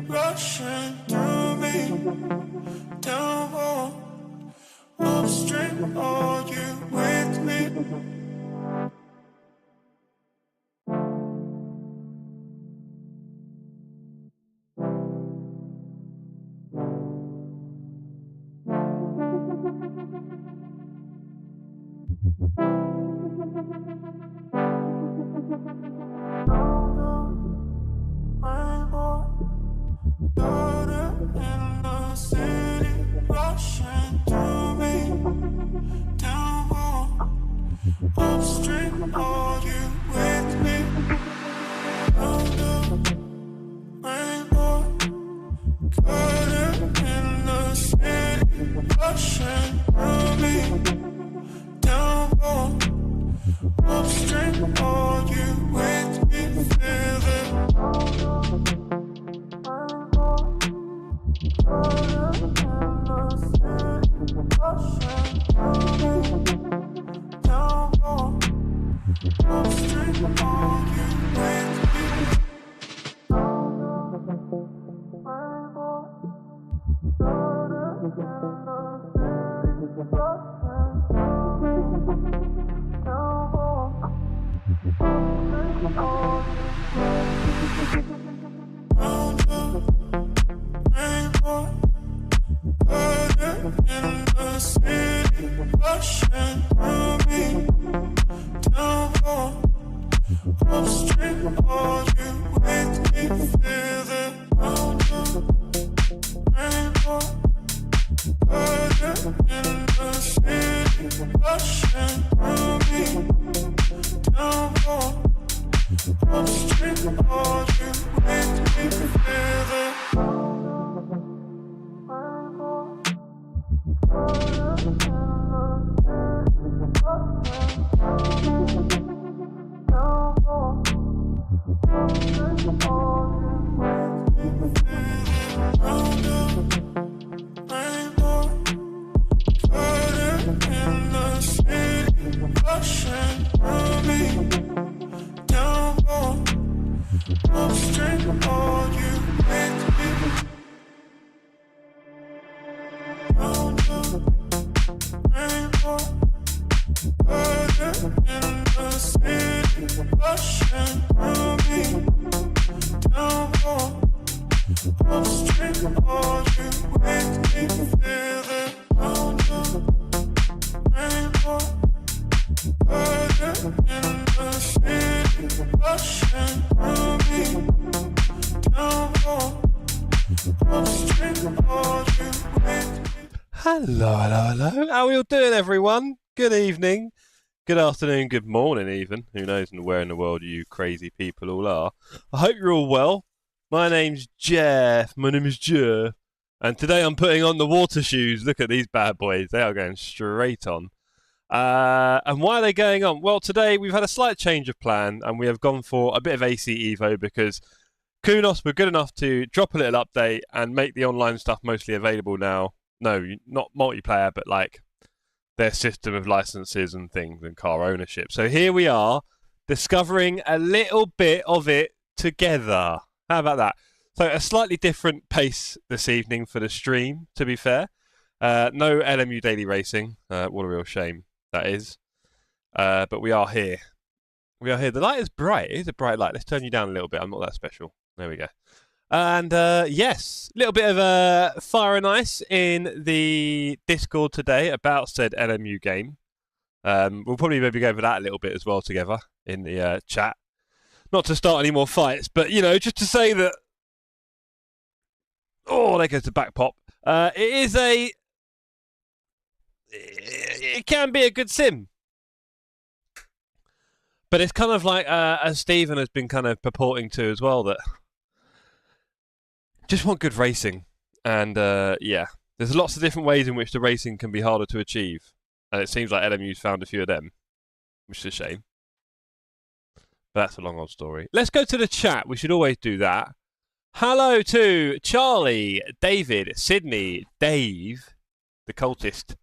Rushing through me. Hello, hello, hello. How are we all doing, everyone? Good evening, good afternoon, good morning, even. Who knows where in the world you crazy people all are. I hope you're all well. My name's Jeff. My name is Jeff. And today I'm putting on the water shoes. Look at these bad boys. They are going straight on. And why are they going on? Well, today we've had a slight change of plan and we have gone for a bit of AC Evo because Kunos were good enough to drop a little update and make the online stuff mostly available now. No, not multiplayer, but like their system of licenses and things and car ownership. So here we are discovering a little bit of it together. How about that? So a slightly different pace this evening for the stream, to be fair. No LMU Daily Racing. What a real shame that is. But we are here. We are here. The light is bright. It is a bright light. Let's turn you down a little bit. I'm not that special. There we go. And yes, a little bit of fire and ice in the Discord today about said LMU game. We'll probably maybe go over that a little bit as well together in the chat. Not to start any more fights, but, you know, just to say that... Oh, there goes the back pop. It can be a good sim. But it's kind of like, as Stephen has been kind of purporting to as well, that... Just want good racing, and yeah, there's lots of different ways in which the racing can be harder to achieve, and it seems like LMU's found a few of them, which is a shame. But that's a long old story. Let's go to the chat. We should always do that. Hello to Charlie, David, Sydney, Dave, the cultist,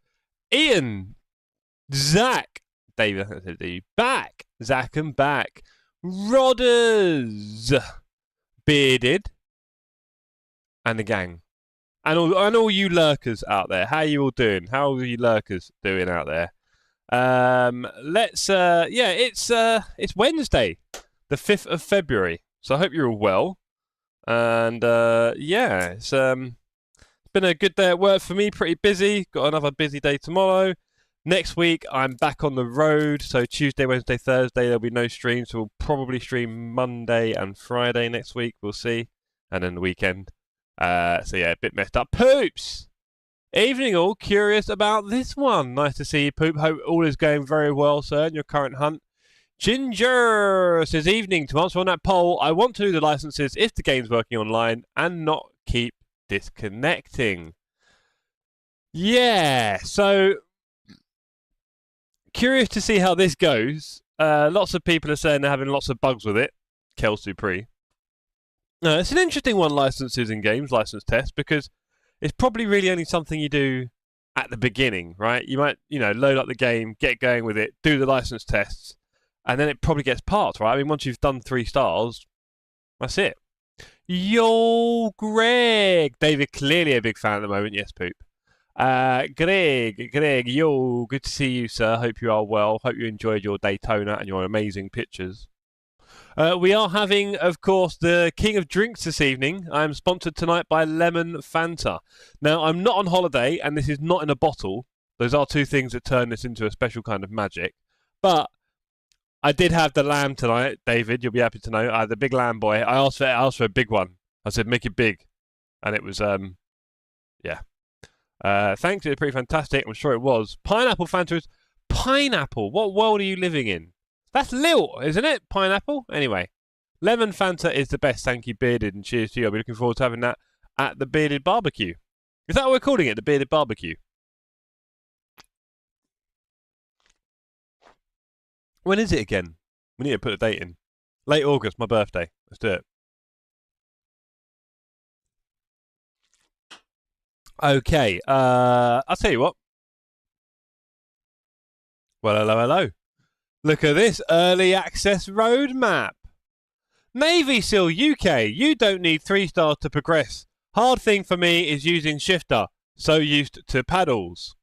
Ian, Zach, David, back, Zach and back, Rodders, Bearded. And the gang, and all you lurkers out there. How are you all doing? How are you lurkers doing out there? Yeah, it's Wednesday, the 5th of February. So I hope you're all well. And yeah, it's been a good day at work for me. Pretty busy. Got another busy day tomorrow. Next week I'm back on the road. So Tuesday, Wednesday, Thursday there'll be no stream. So we'll probably stream Monday and Friday next week. We'll see, and then the weekend. So yeah, a bit messed up. Poops! Evening all, curious about this one. Nice to see you, Poop. Hope all is going very well, sir, in your current hunt. Ginger says, evening. To answer on that poll, I want to do the licenses if the game's working online and not keep disconnecting. Yeah, so curious to see how this goes. Lots of people are saying they're having lots of bugs with it. Kel Supri. It's an interesting one, licenses in games, license tests, because it's probably really only something you do at the beginning, right? You might, load up the game, get going with it, do the license tests, and then it probably gets parts, right? I mean, once you've done 3 stars, that's it. Yo, Greg! David, clearly a big fan at the moment. Yes, Poop. Greg, yo, good to see you, sir. Hope you are well. Hope you enjoyed your Daytona and your amazing pictures. We are having, of course, the king of drinks this evening. I am sponsored tonight by Lemon Fanta. Now, I'm not on holiday, and this is not in a bottle. Those are 2 things that turn this into a special kind of magic. But I did have the lamb tonight, David. You'll be happy to know. I had the big lamb boy. I asked for a big one. I said, make it big. And it was, yeah. Thanks, it was pretty fantastic. I'm sure it was. Pineapple Fanta is... Pineapple? What world are you living in? That's Lil, isn't it? Pineapple? Anyway, Lemon Fanta is the best. Thank you, Bearded, and cheers to you. I'll be looking forward to having that at the Bearded Barbecue. Is that what we're calling it, the Bearded Barbecue? When is it again? We need to put a date in. Late August, my birthday. Let's do it. Okay, I'll tell you what. Well, hello. Look at this early access roadmap. Navy SEAL UK, you don't need 3 stars to progress. Hard thing for me is using shifter. So used to paddles.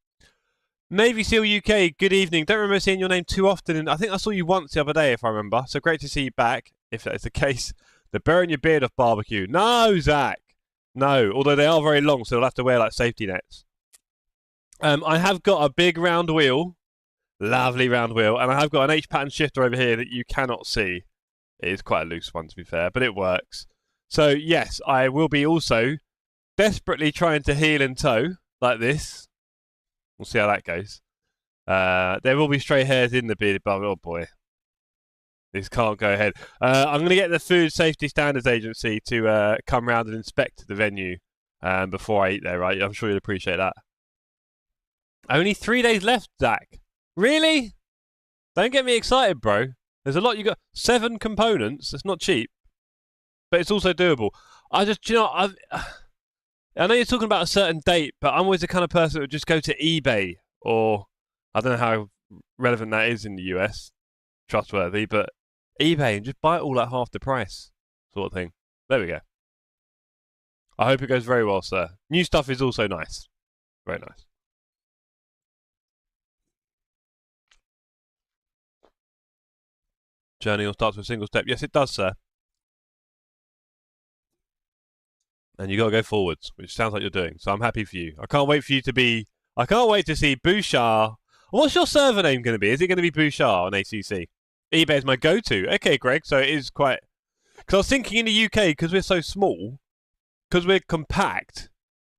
Navy SEAL UK, good evening. Don't remember seeing your name too often. And I think I saw you once the other day, if I remember. So great to see you back, if that is the case. The burn your beard off barbecue. No, Zach. No, although they are very long, so they'll have to wear like safety nets. I have got a big round wheel. Lovely round wheel. And I have got an H-pattern shifter over here that you cannot see. It is quite a loose one, to be fair, but it works. So, yes, I will be also desperately trying to heel and toe, like this, We'll see how that goes. There will be stray hairs in the bearded bum. Oh boy, this can't go ahead. I'm going to get the Food Safety Standards Agency to come round and inspect the venue before I eat there. Right? I'm sure you'll appreciate that. Only 3 days left, Zach. Really? Don't get me excited, bro. There's a lot. You got 7 components. It's not cheap, but it's also doable. I know you're talking about a certain date, but I'm always the kind of person that would just go to eBay, or I don't know how relevant that is in the US, trustworthy, but eBay, and just buy it all at half the price, sort of thing. There we go. I hope it goes very well, sir. New stuff is also nice. Very nice. Journey all starts with a single step. Yes, it does, sir. And you got to go forwards, which sounds like you're doing. So I'm happy for you. I can't wait for you to be. I can't wait to see Bouchard. What's your server name going to be? Is it going to be Bouchard on ACC? eBay is my go-to. Okay, Greg. So it is quite. Because I was thinking in the UK, because we're so small, because we're compact,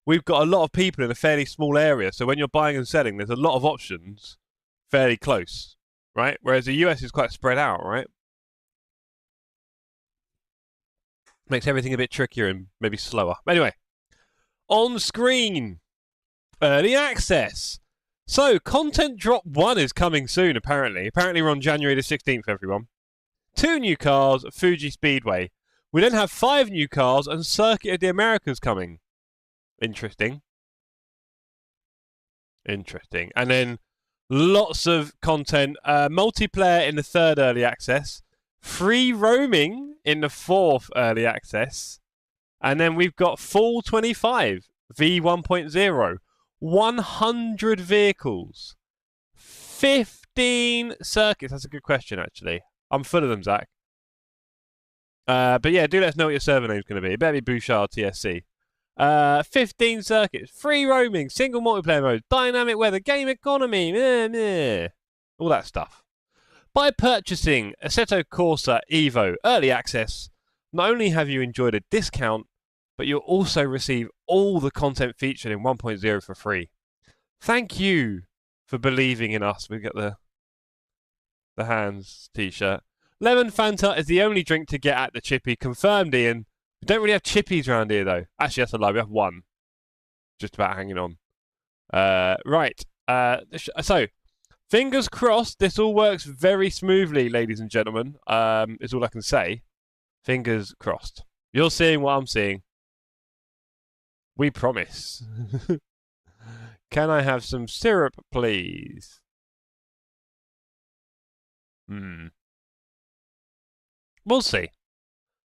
we've got a lot of people in a fairly small area. So when you're buying and selling, there's a lot of options fairly close, right? Whereas the US is quite spread out, right? Makes everything a bit trickier and maybe slower. Anyway, on screen, early access. So, Content Drop 1 is coming soon, apparently. Apparently, we're on January the 16th, everyone. 2 new cars at Fuji Speedway. We then have 5 new cars and Circuit of the Americas coming. Interesting. Interesting. And then lots of content. Multiplayer in the 3rd early access. Free roaming in the 4th early access. And then we've got Fall 25 V1.0. 100 vehicles. 15 circuits. That's a good question, actually. I'm full of them, Zach. But yeah, do let us know what your server name's going to be. It better be Bouchard TSC. 15 circuits. Free roaming. Single multiplayer mode. Dynamic weather. Game economy. Meh, meh. All that stuff. By purchasing Assetto Corsa Evo Early Access, not only have you enjoyed a discount, but you'll also receive all the content featured in 1.0 for free. Thank you for believing in us. We got the hands t-shirt. Lemon Fanta is the only drink to get at the chippy. Confirmed, Ian. We don't really have chippies around here, though. Actually, that's a lie. We have one. Just about hanging on. Right. So, fingers crossed, this all works very smoothly, ladies and gentlemen. Is all I can say. Fingers crossed. You're seeing what I'm seeing. We promise. Can I have some syrup, please? We'll see.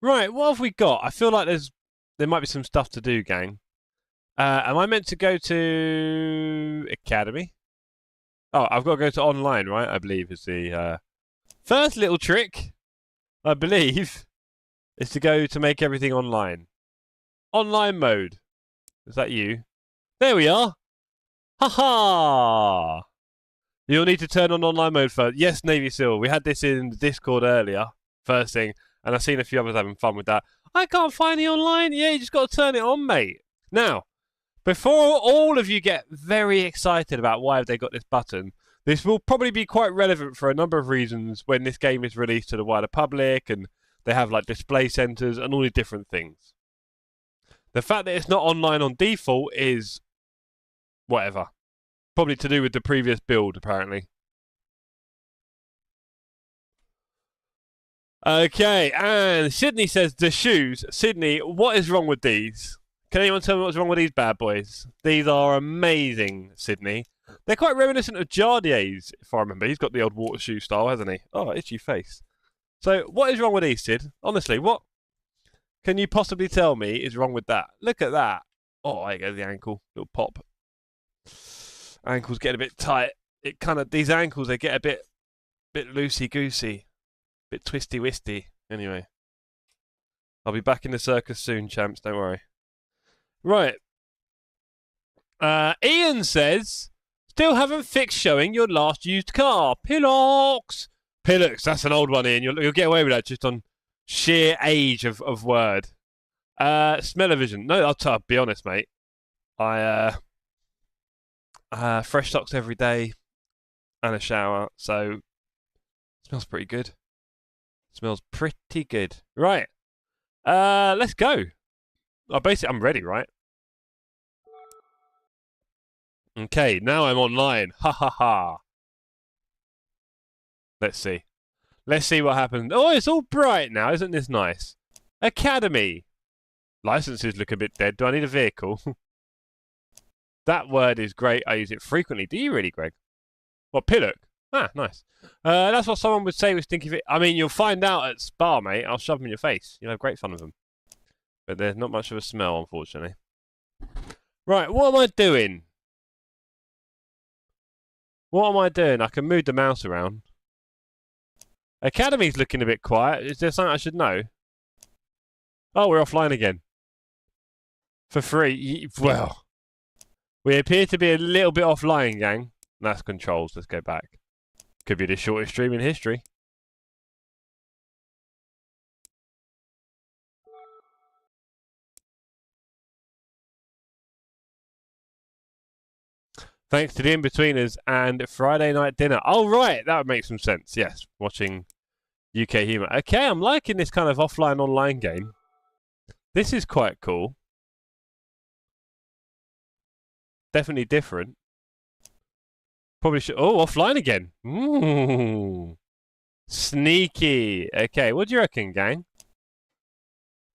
Right, what have we got? I feel like there might be some stuff to do, gang. Am I meant to go to Academy? Oh, I've got to go to online, right? I believe is the first little trick, I believe, is to go to make everything online. Online mode. Is that you? There we are. Ha-ha! You'll need to turn on online mode first. Yes, Navy SEAL. We had this in the Discord earlier, first thing, and I've seen a few others having fun with that. I can't find the online. Yeah, you just got to turn it on, mate. Now, before all of you get very excited about why have they got this button, this will probably be quite relevant for a number of reasons when this game is released to the wider public and they have like display centers and all these different things. The fact that it's not online on default is whatever. Probably to do with the previous build, apparently. Okay, and Sydney says the shoes. Sydney, what is wrong with these? Can anyone tell me what's wrong with these bad boys? These are amazing, Sydney. They're quite reminiscent of Jardier's, if I remember. He's got the old water shoe style, hasn't he? Oh, itchy face. So, what is wrong with these, Sid? Honestly, what can you possibly tell me is wrong with that? Look at that. Oh, there you go, the ankle. Little pop. Ankles get a bit tight. It kind of, these ankles, they get a bit loosey-goosey. Bit twisty-wisty. Anyway. I'll be back in the circus soon, champs. Don't worry. Right. Ian says, still haven't fixed showing your last used car. Pillocks. Pillocks. That's an old one, Ian. You'll get away with that just on sheer age of word. Smell-o-vision. No, I'll be honest, mate. I Fresh socks every day and a shower, so it smells pretty good. Smells pretty good. Right. Let's go. I'm ready, right? Okay, now I'm online. Ha ha ha. Let's see. Let's see what happens. Oh, it's all bright now. Isn't this nice? Academy. Licenses look a bit dead. Do I need a vehicle? That word is great. I use it frequently. Do you really, Greg? What, pillock? Ah, nice. That's what someone would say with stinky feet. I mean, you'll find out at Spa, mate. I'll shove them in your face. You'll have great fun with them. But there's not much of a smell, unfortunately. Right, what am I doing? What am I doing? I can move the mouse around. Academy's looking a bit quiet. Is there something I should know? Oh, we're offline again. For free. Well, we appear to be a little bit offline, gang. That's controls. Let's go back. Could be the shortest stream in history. Thanks to the in-betweeners and Friday night dinner. Oh, right. That would make some sense. Yes. Watching UK Humour. Okay, I'm liking this kind of offline online game. This is quite cool. Definitely different. Probably should... Oh, offline again. Ooh. Sneaky. Okay, what do you reckon, gang?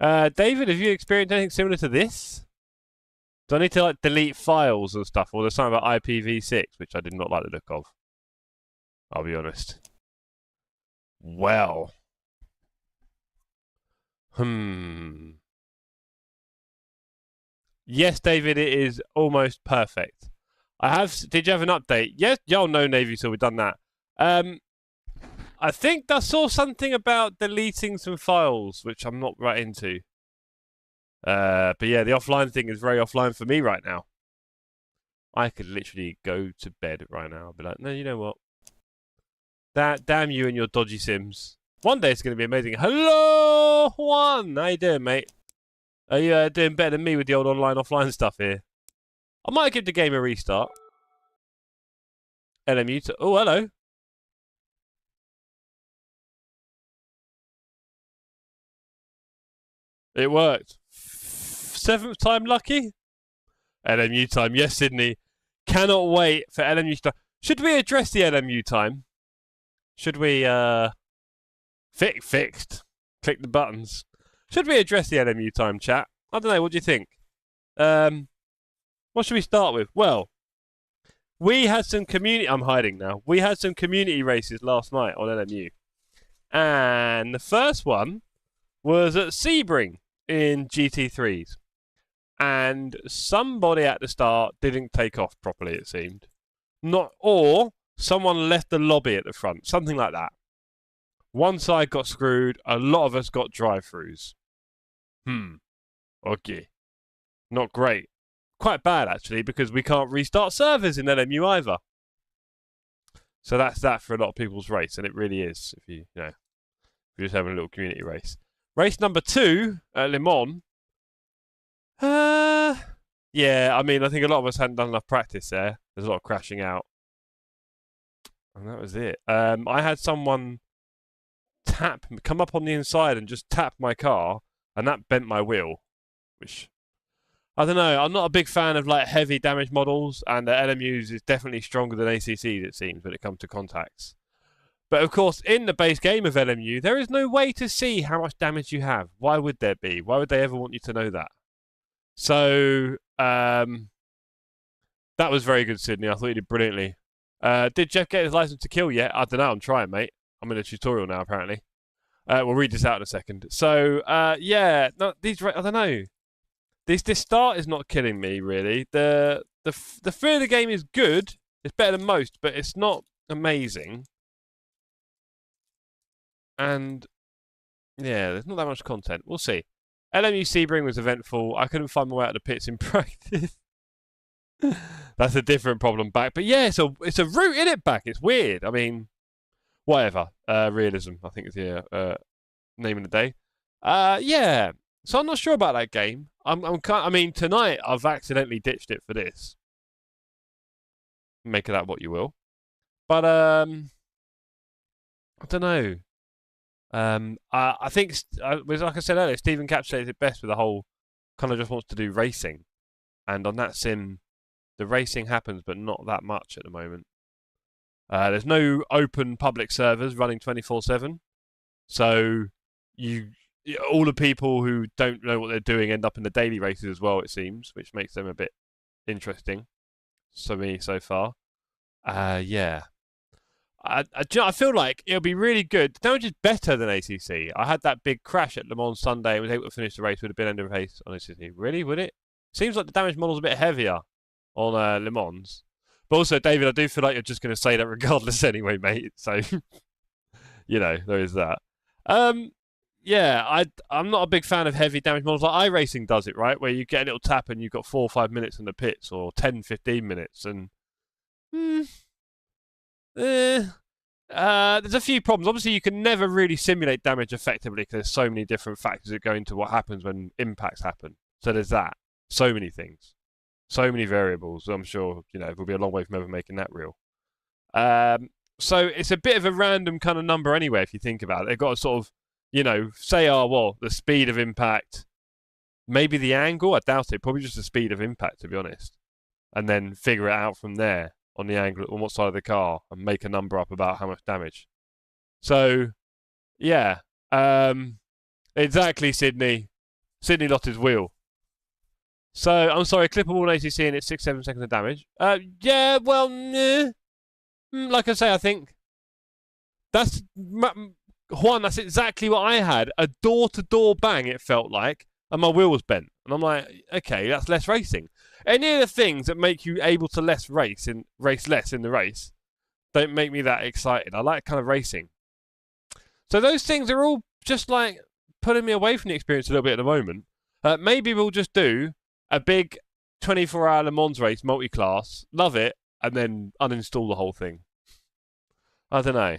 David, have you experienced anything similar to this? Do I need to like delete files and stuff? Or there's something about IPv6, which I did not like the look of. I'll be honest. Well. Yes, David, it is almost perfect. Did you have an update? Yes, y'all know Navy, so we've done that. I think I saw something about deleting some files, which I'm not right into. But yeah, the offline thing is very offline for me right now. I could literally go to bed right now. I'll be like, no, you know what? Damn you and your dodgy Sims. One day it's going to be amazing. Hello, Juan. How you doing, mate? Are you doing better than me with the old online offline stuff here? I might give the game a restart. LMU. Oh, hello. It worked. 7th time lucky? LMU time. Yes, Sydney. Cannot wait for LMU time. Should we address the LMU time? Should we, fixed. Click the buttons. Should we address the LMU time, chat? I don't know. What do you think? What should we start with? Well, we had some community... I'm hiding now. We had some community races last night on LMU. And the first one was at Sebring in GT3s. And somebody at the start didn't take off properly, it seemed. Or someone left the lobby at the front. Something like that. One side got screwed. A lot of us got drive-throughs. Okay. Not great. Quite bad, actually, because we can't restart servers in LMU either. So that's that for a lot of people's race, and it really is, if you're just having a little community race. Race number 2 at Le Mans. Yeah, I mean, I think a lot of us hadn't done enough practice there. There's a lot of crashing out. And that was it. I had someone come up on the inside and just tap my car, and that bent my wheel, which... I don't know. I'm not a big fan of like heavy damage models, and the LMUs is definitely stronger than ACCs, it seems, when it comes to contacts. But of course, in the base game of LMU, there is no way to see how much damage you have. Why would there be? Why would they ever want you to know that? So, that was very good, Sydney. I thought you did brilliantly. Did Jeff get his license to kill yet? I don't know. I'm trying, mate. I'm in a tutorial now, apparently. We'll read this out in a second. So, yeah, no, I don't know. This start is not killing me, really. The feel of the game is good. It's better than most, but it's not amazing. And, yeah, there's not that much content. We'll see. LMU Sebring was eventful. I couldn't find my way out of the pits in practice. That's a different problem back. But, yeah, it's a route in it back. It's weird. I mean, whatever. Realism, I think is the name of the day. Yeah. So I'm not sure about that game. I mean, tonight I've accidentally ditched it for this. Make of that what you will. But I don't know. I think, like I said earlier, Steve encapsulated it best with the whole kind of just wants to do racing, and on that sim, the racing happens, but not that much at the moment. There's no open public servers running 24/7, so all the people who don't know what they're doing end up in the daily races as well, it seems, which makes them a bit interesting for me so far. Yeah. I feel like it'll be really good. The damage is better than ACC. I had that big crash at Le Mans Sunday and was able to finish the race with a bit end of race on ACC. Really? Would it? Seems like the damage model's a bit heavier on Le Mans. But also, David, I do feel like you're just going to say that regardless anyway, mate. So, there is that. Yeah, I'm not a big fan of heavy damage models. Like iRacing does it, right? Where you get a little tap and you've got 4 or 5 minutes in the pits, or 10, 15 minutes. And there's a few problems. Obviously, you can never really simulate damage effectively because there's so many different factors that go into what happens when impacts happen. So there's that. So many things. So many variables. I'm sure, we'll be a long way from ever making that real. So it's a bit of a random kind of number anyway, if you think about it. They've got to sort of, say, the speed of impact, maybe the angle. I doubt it. Probably just the speed of impact, to be honest. And then figure it out from there on the angle, on what side of the car, and make a number up about how much damage. So, yeah. Exactly, Sydney. Sydney lost his wheel. So, I'm sorry, clippable in ACC and it's 6-7 seconds of damage. Yeah, well, like I say, I think that's exactly what I had. A door-to-door bang, it felt like, and my wheel was bent. And I'm like, okay, that's less racing. Any of the things that make you able to race less in the race don't make me that excited. I like kind of racing. So those things are all just like pulling me away from the experience a little bit at the moment. Maybe we'll just do a big 24-hour Le Mans race, multi-class, love it, and then uninstall the whole thing. I don't know.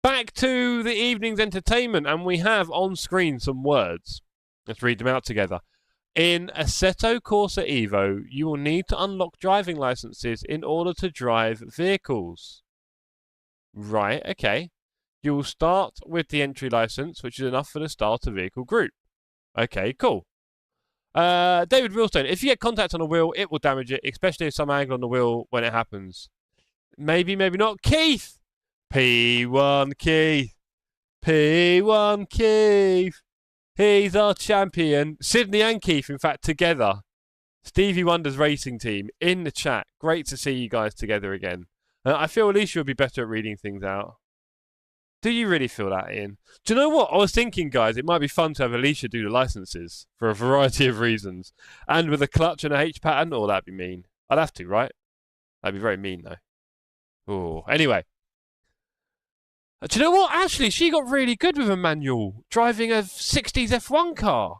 Back to the evening's entertainment, and we have on screen some words. Let's read them out together. In Assetto Corsa Evo, you will need to unlock driving licenses in order to drive vehicles. Right, okay. You will start with the entry license, which is enough for the starter vehicle group. Okay, cool. David Wheelstone, if you get contact on a wheel, it will damage it, especially if some angle on the wheel when it happens. Maybe, maybe not. Keith! P1 Keith. P1 Keith. He's our champion. Sydney and Keith, in fact, together. Stevie Wonder's racing team in the chat. Great to see you guys together again. I feel Alicia would be better at reading things out. Do you really feel that, Ian? Do you know what? I was thinking, guys, it might be fun to have Alicia do the licenses for a variety of reasons. And with a clutch and a H pattern, oh, that'd be mean. I'd have to, right? That'd be very mean, though. Oh, anyway. Do you know what? Actually, she got really good with a manual, driving a 60s F1 car.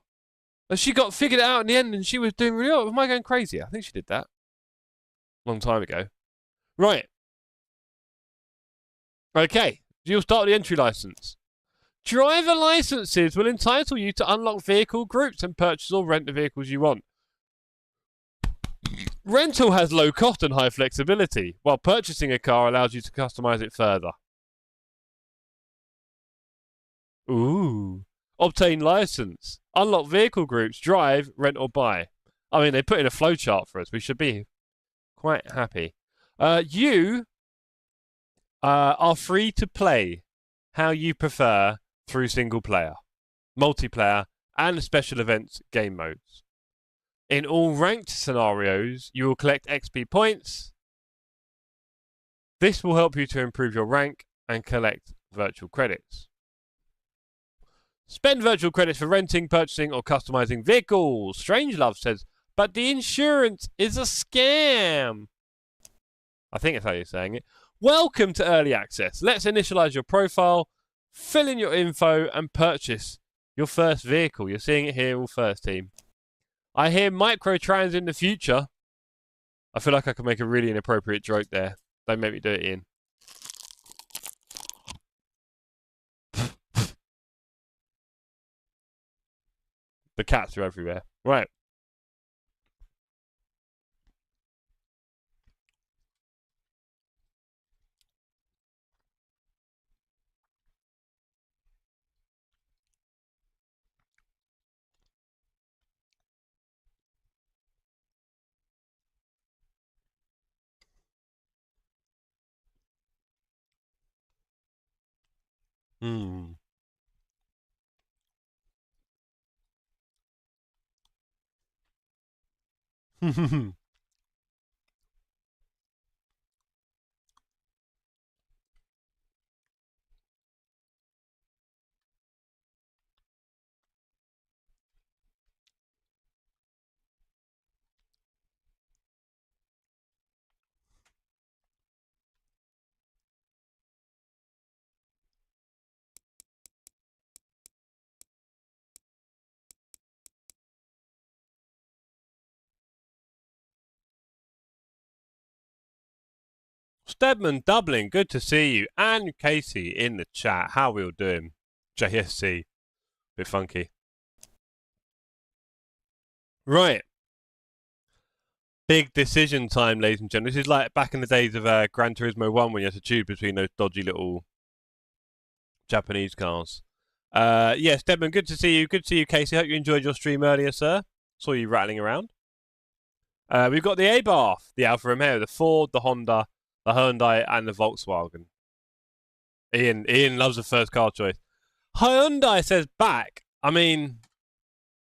And she got figured it out in the end, and she was doing really well. Am I going crazy? I think she did that. Long time ago. Right. Okay. You'll start the entry license. Driver licenses will entitle you to unlock vehicle groups and purchase or rent the vehicles you want. Rental has low cost and high flexibility, while purchasing a car allows you to customize it further. Ooh. Obtain license. Unlock vehicle groups, drive, rent or buy. I mean, they put in a flowchart for us. We should be quite happy. You are free to play how you prefer through single player, multiplayer, and special events game modes. In all ranked scenarios, you will collect XP points. This will help you to improve your rank and collect virtual credits. Spend virtual credits for renting, purchasing, or customizing vehicles. Strangelove says, but the insurance is a scam. I think that's how you're saying it. Welcome to Early Access. Let's initialize your profile, fill in your info, and purchase your first vehicle. You're seeing it here all first, team. I hear microtrans in the future. I feel like I could make a really inappropriate joke there. Don't make me do it, Ian. The cats are everywhere. Right. Hmm. Stedman Dublin, good to see you. And Casey in the chat. How we all doing? JSC. Bit funky. Right. Big decision time, ladies and gentlemen. This is like back in the days of Gran Turismo 1 when you had to choose between those dodgy little Japanese cars. Yeah, Stedman, good to see you. Good to see you, Casey. Hope you enjoyed your stream earlier, sir. Saw you rattling around. We've got the Abarth, the Alfa Romeo, the Ford, the Honda, the Hyundai, and the Volkswagen. Ian loves the first car choice. Hyundai says back. I mean,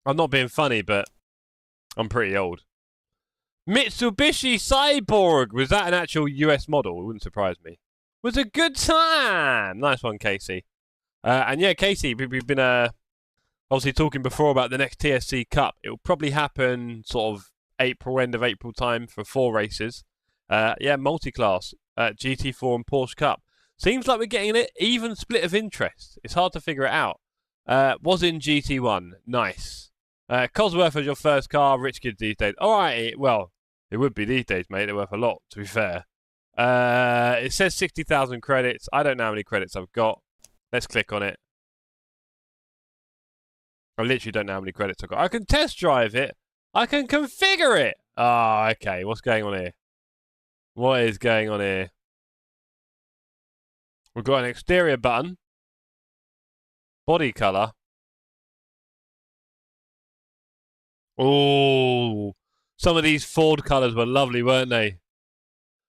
I'm not being funny, but I'm pretty old. Mitsubishi Cyborg. Was that an actual US model? It wouldn't surprise me. Was a good time. Nice one, Casey. And yeah, Casey, we've been obviously talking before about the next TSC Cup. It will probably happen sort of end of April time for 4 races. Yeah, multi-class, GT4 and Porsche Cup. Seems like we're getting an even split of interest. It's hard to figure it out. Was in GT1. Nice. Cosworth as your first car. Rich kids these days. All right, well, it would be these days, mate. They're worth a lot, to be fair. It says 60,000 credits. I don't know how many credits I've got. Let's click on it. I literally don't know how many credits I've got. I can test drive it. I can configure it. Ah, oh, okay. What's going on here? What is going on here? We've got an exterior button. Body colour. Oh, some of these Ford colours were lovely, weren't they?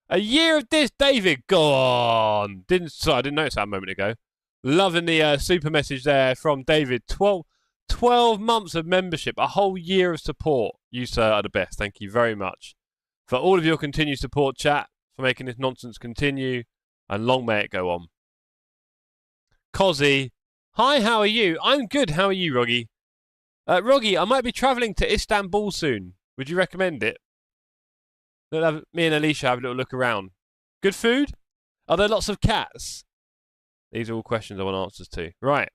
A year of this, David. Go on. I didn't notice that a moment ago. Loving the super message there from David. 12 months of membership, a whole year of support. You, sir, are the best. Thank you very much for all of your continued support, chat, for making this nonsense continue, and long may it go on. Cozzy, hi, how are you? I'm good. How are you, Roggy? Roggy, I might be travelling to Istanbul soon. Would you recommend it? Me and Alicia have a little look around. Good food? Are there lots of cats? These are all questions I want answers to. Right.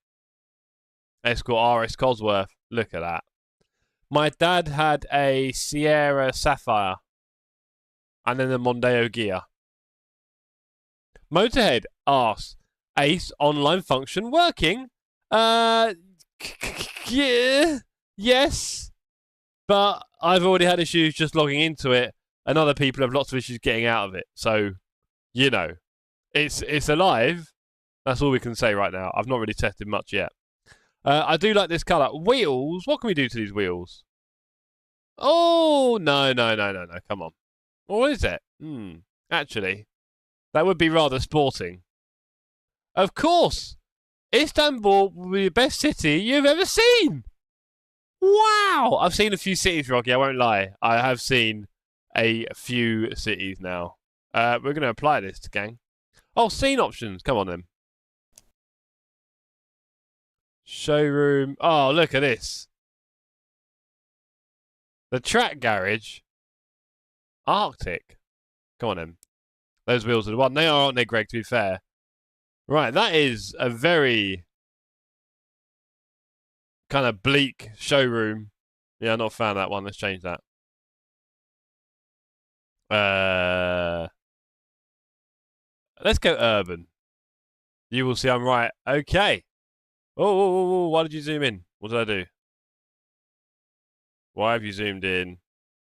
Escort RS Cosworth. Look at that. My dad had a Sierra Sapphire. And then the Mondeo Gear. Motorhead asks, Ace online function working? Yeah. Yes. But I've already had issues just logging into it. And other people have lots of issues getting out of it. So, you know, it's alive. That's all we can say right now. I've not really tested much yet. I do like this colour. Wheels. What can we do to these wheels? Oh, no. Come on. What is it? Actually, that would be rather sporting. Of course. Istanbul will be the best city you've ever seen. Wow. I've seen a few cities, Rocky. I won't lie. I have seen a few cities now. We're going to apply this, gang. Oh, scene options. Come on, then. Showroom. Oh, look at this. The track garage. Arctic. Come on, then. Those wheels are the one. They are, aren't they, Greg, to be fair? Right, that is a very kind of bleak showroom. Yeah, I'm not a fan of that one. Let's change that. Let's go urban. You will see I'm right. Okay. Oh, why did you zoom in? What did I do? Why have you zoomed in?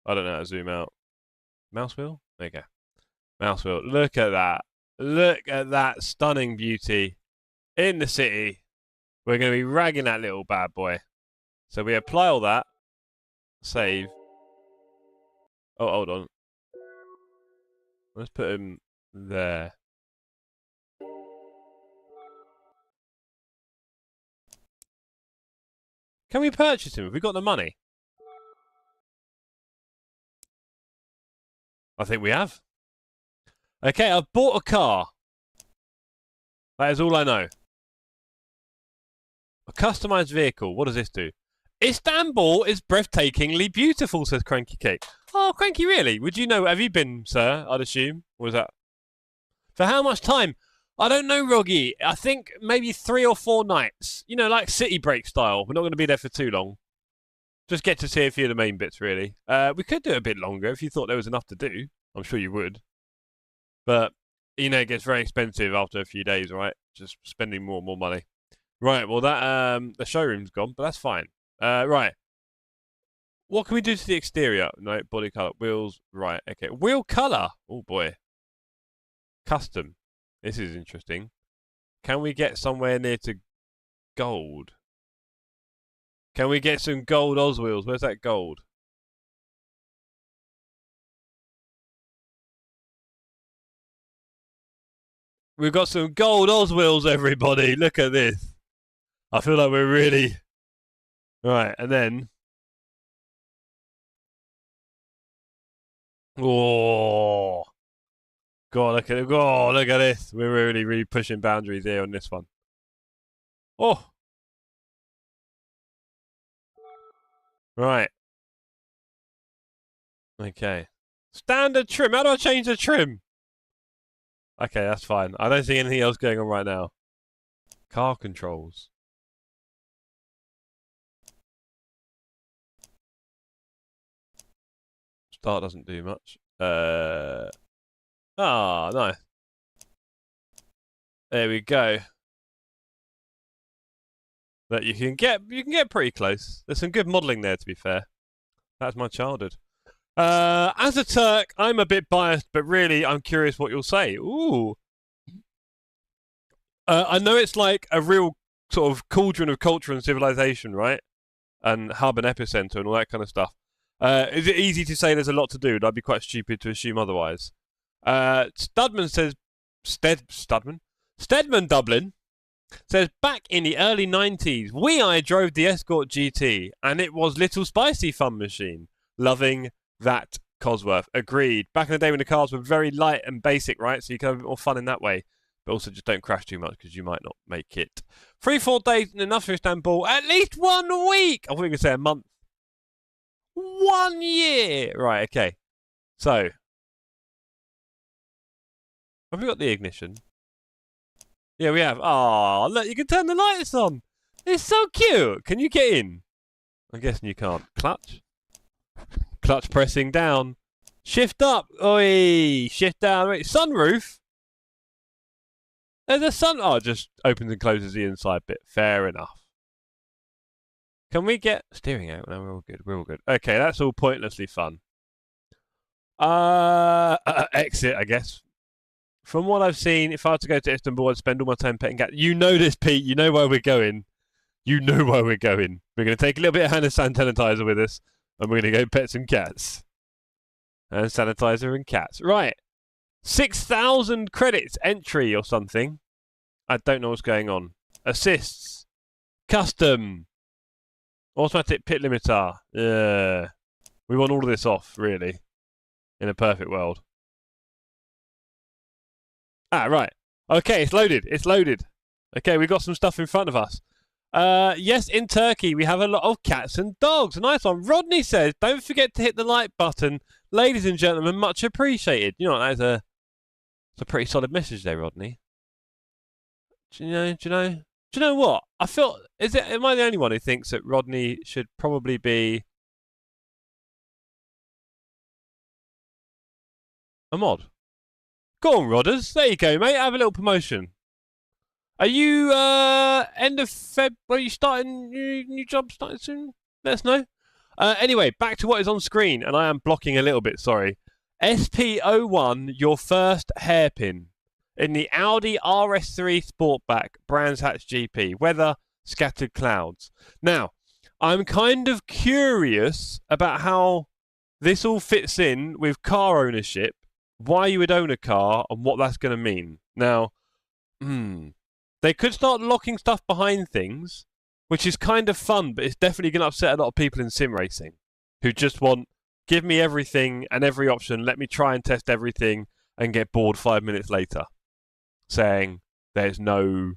I don't know how to zoom out. Mouse wheel? There you go. Mouse wheel. Look at that. Look at that stunning beauty in the city. We're going to be ragging that little bad boy. So we apply all that. Save. Oh, hold on. Let's put him there. Can we purchase him? Have we got the money? I think we have. Okay, I've bought a car. That is all I know. A customized vehicle. What does this do? Istanbul is breathtakingly beautiful, says Cranky Cake. Oh, Cranky, really? Would you know? Have you been, sir? I'd assume. Or was that? For how much time? I don't know, Roggy. I think maybe 3 or 4 nights. You know, like city break style. We're not going to be there for too long. Just get to see a few of the main bits, really. We could do it a bit longer if you thought there was enough to do. I'm sure you would. But, you know, it gets very expensive after a few days, right? Just spending more and more money. Right, well, that the showroom's gone, but that's fine. Right. What can we do to the exterior? No, body colour. Wheels. Right, okay. Wheel colour. Oh, boy. Custom. This is interesting. Can we get somewhere near to gold? Can we get some gold Oz wheels? Where's that gold? We've got some gold Oz wheels, everybody. Look at this. I feel like we're really... Right, and then... Oh... God, look at it. Oh, look at this. We're really, really pushing boundaries here on this one. Oh. Right. Okay. Standard trim. How do I change the trim? Okay, that's fine. I don't see anything else going on right now. Car controls. Start doesn't do much. Ah, nice. There we go. But you can get pretty close. There's some good modelling there, to be fair. That's my childhood. As a Turk, I'm a bit biased, but really, I'm curious what you'll say. Ooh. I know it's like a real sort of cauldron of culture and civilization, right? And hub and epicenter and all that kind of stuff. Is it easy to say there's a lot to do? I'd be quite stupid to assume otherwise. Studman says... Stedman Dublin says, back in the early 90s, I drove the Escort GT, and it was little spicy fun machine. Loving that Cosworth. Agreed. Back in the day when the cars were very light and basic, right? So you can have a bit more fun in that way. But also just don't crash too much because you might not make it. 3-4 days and enough for Istanbul. At least 1 week! I thought you were going to say a month. 1 year! Right, okay. So. Have we got the ignition? Yeah, we have. Oh, look, you can turn the lights on. It's so cute. Can you get in? I'm guessing you can't. Clutch. Clutch pressing down. Shift up. Oi. Shift down. Wait, sunroof. There's a sun. Oh, it just opens and closes the inside bit. Fair enough. Can we get steering out? No, we're all good. We're all good. Okay, that's all pointlessly fun. Exit, I guess. From what I've seen, if I were to go to Istanbul, I'd spend all my time petting cats. You know this, Pete. You know where we're going. You know where we're going. We're going to take a little bit of hand sanitizer with us, and we're going to go pet some cats. Hand sanitizer and cats. Right. 6,000 credits entry or something. I don't know what's going on. Assists. Custom. Automatic pit limiter. Yeah. We want all of this off, really. In a perfect world. Ah, right. Okay, it's loaded. It's loaded. Okay, we've got some stuff in front of us. Yes, in Turkey, we have a lot of cats and dogs. Nice one. Rodney says, don't forget to hit the like button. Ladies and gentlemen, much appreciated. You know, that's a pretty solid message there, Rodney. Do you know what? I feel, am I the only one who thinks that Rodney should probably be a mod? Go on, Rodders. There you go, mate. Have a little promotion. Are you end of Feb? Are you starting new job starting soon? Let us know. Anyway, back to what is on screen, and I am blocking a little bit. Sorry. SP01, your first hairpin in the Audi RS3 Sportback Brands Hatch GP. Weather scattered clouds. Now, I'm kind of curious about how this all fits in with car ownership. Why you would own a car and what that's going to mean. Now, they could start locking stuff behind things, which is kind of fun, but it's definitely going to upset a lot of people in sim racing who just want, give me everything and every option, let me try and test everything and get bored 5 minutes later, saying there's no,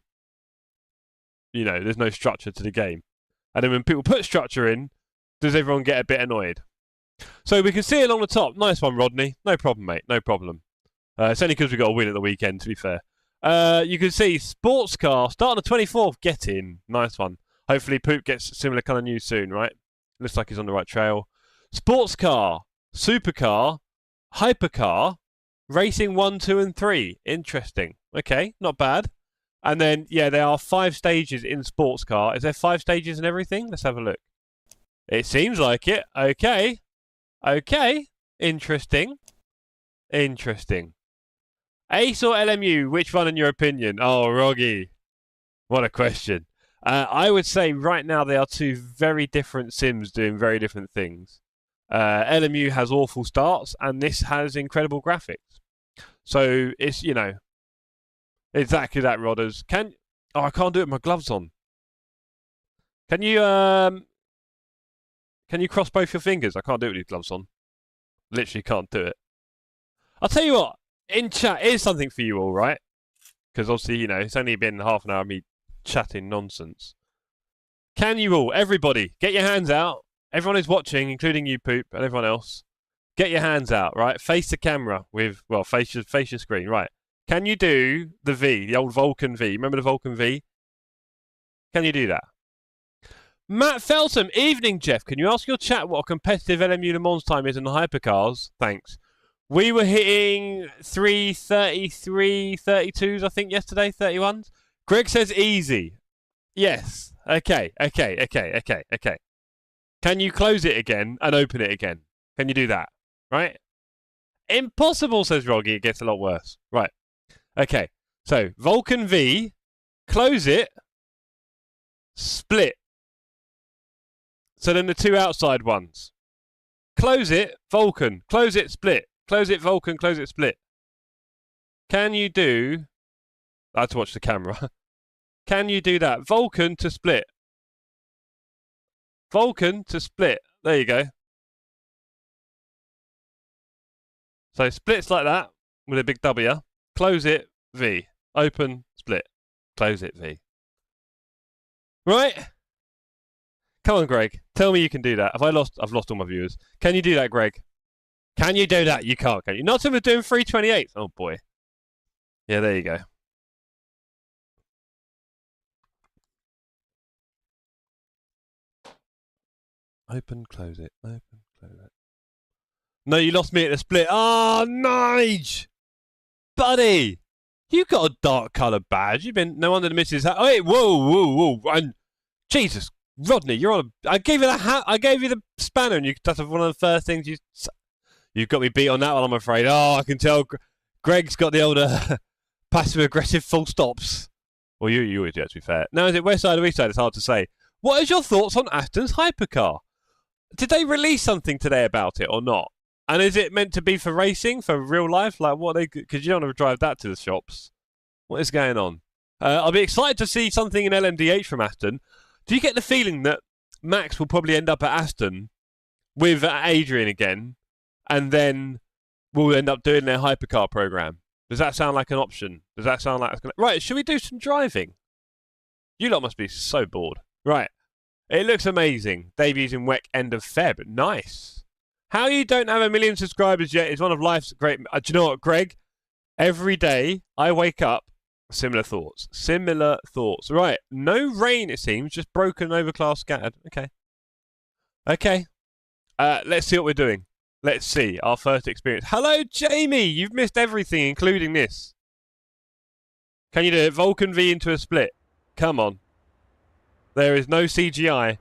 there's no structure to the game. And then when people put structure in, does everyone get a bit annoyed? So we can see along the top. Nice one, Rodney. No problem, mate. No problem. It's only because we got a win at the weekend, to be fair. You can see sports car starting the 24th. Get in. Nice one. Hopefully Poop gets similar kind of news soon, right? Looks like he's on the right trail. Sports car, supercar, hypercar, racing 1, 2, and 3. Interesting. Okay, not bad. And then, yeah, there are 5 stages in sports car. Is there 5 stages and everything? Let's have a look. It seems like it. Okay. Okay. Interesting. Interesting. Ace or LMU? Which one in your opinion? Oh, Roggy. What a question. I would say right now they are 2 very different sims doing very different things. LMU has awful starts and this has incredible graphics. So it's, exactly that, Rodders. I can't do it with my gloves on. Can you cross both your fingers? I can't do it with these gloves on. Literally can't do it. I'll tell you what, in chat, here's something for you all, right? Because obviously, it's only been half an hour of me chatting nonsense. Can you all, everybody, get your hands out. Everyone who's watching, including you, Poop, and everyone else, get your hands out, right? Face the camera with, face your screen, right? Can you do the V, the old Vulcan V? Remember the Vulcan V? Can you do that? Matt Feltham, evening, Jeff. Can you ask your chat what a competitive LMU Le Mans time is in the hypercars? Thanks. We were hitting 3:33, 32s, I think, yesterday, 31s. Greg says easy. Yes. Okay. Can you close it again and open it again? Can you do that? Right? Impossible, says Roggy. It gets a lot worse. Right. Okay. So, Vulcan V, close it, split. So then the 2 outside ones. Close it, Vulcan. Close it, split. Close it, Vulcan. Close it, split. Can you do... I have to watch the camera. Can you do that? Vulcan to split. Vulcan to split. There you go. So splits like that with a big W. Close it, V. Open, split. Close it, V. Right? Come on, Greg. Tell me you can do that. I've lost all my viewers. Can you do that, Greg? Can you do that? You can't, can you? Not even doing 328. Oh, boy. Yeah, there you go. Open, close it. Open, close it. No, you lost me at the split. Oh, Nige! Buddy! You got a dark coloured badge. You've been... No wonder the missus... Oh, wait, whoa. And... Jesus, Rodney, you're on a... I gave you the hat. I gave you the spanner, and that's one of the first things you... You've got me beat on that one, I'm afraid. Oh, I can tell Greg's got the older passive-aggressive full stops. Well, you always do that, to be fair. Now, is it west side or east side? It's hard to say. What is your thoughts on Aston's hypercar? Did they release something today about it or not? And is it meant to be for racing, for real life? Like, what they... Because you don't want to drive that to the shops. What is going on? I'll be excited to see something in LMDH from Aston. Do you get the feeling that Max will probably end up at Aston with Adrian again, and then we'll end up doing their hypercar program? Does that sound like an option? Does that sound like it's going to... Right, should we do some driving? You lot must be so bored. Right. It looks amazing. Debuts in WEC end of Feb. Nice. How you don't have 1 million subscribers yet is one of life's great... do you know what, Greg? Every day I wake up, similar thoughts. Similar thoughts. Right. No rain, it seems. Just broken, overcast, scattered. Okay. Okay. Let's see what we're doing. Let's see. Our first experience. Hello, Jamie. You've missed everything, including this. Can you do it? Vulcan V into a split. Come on. There is no CGI.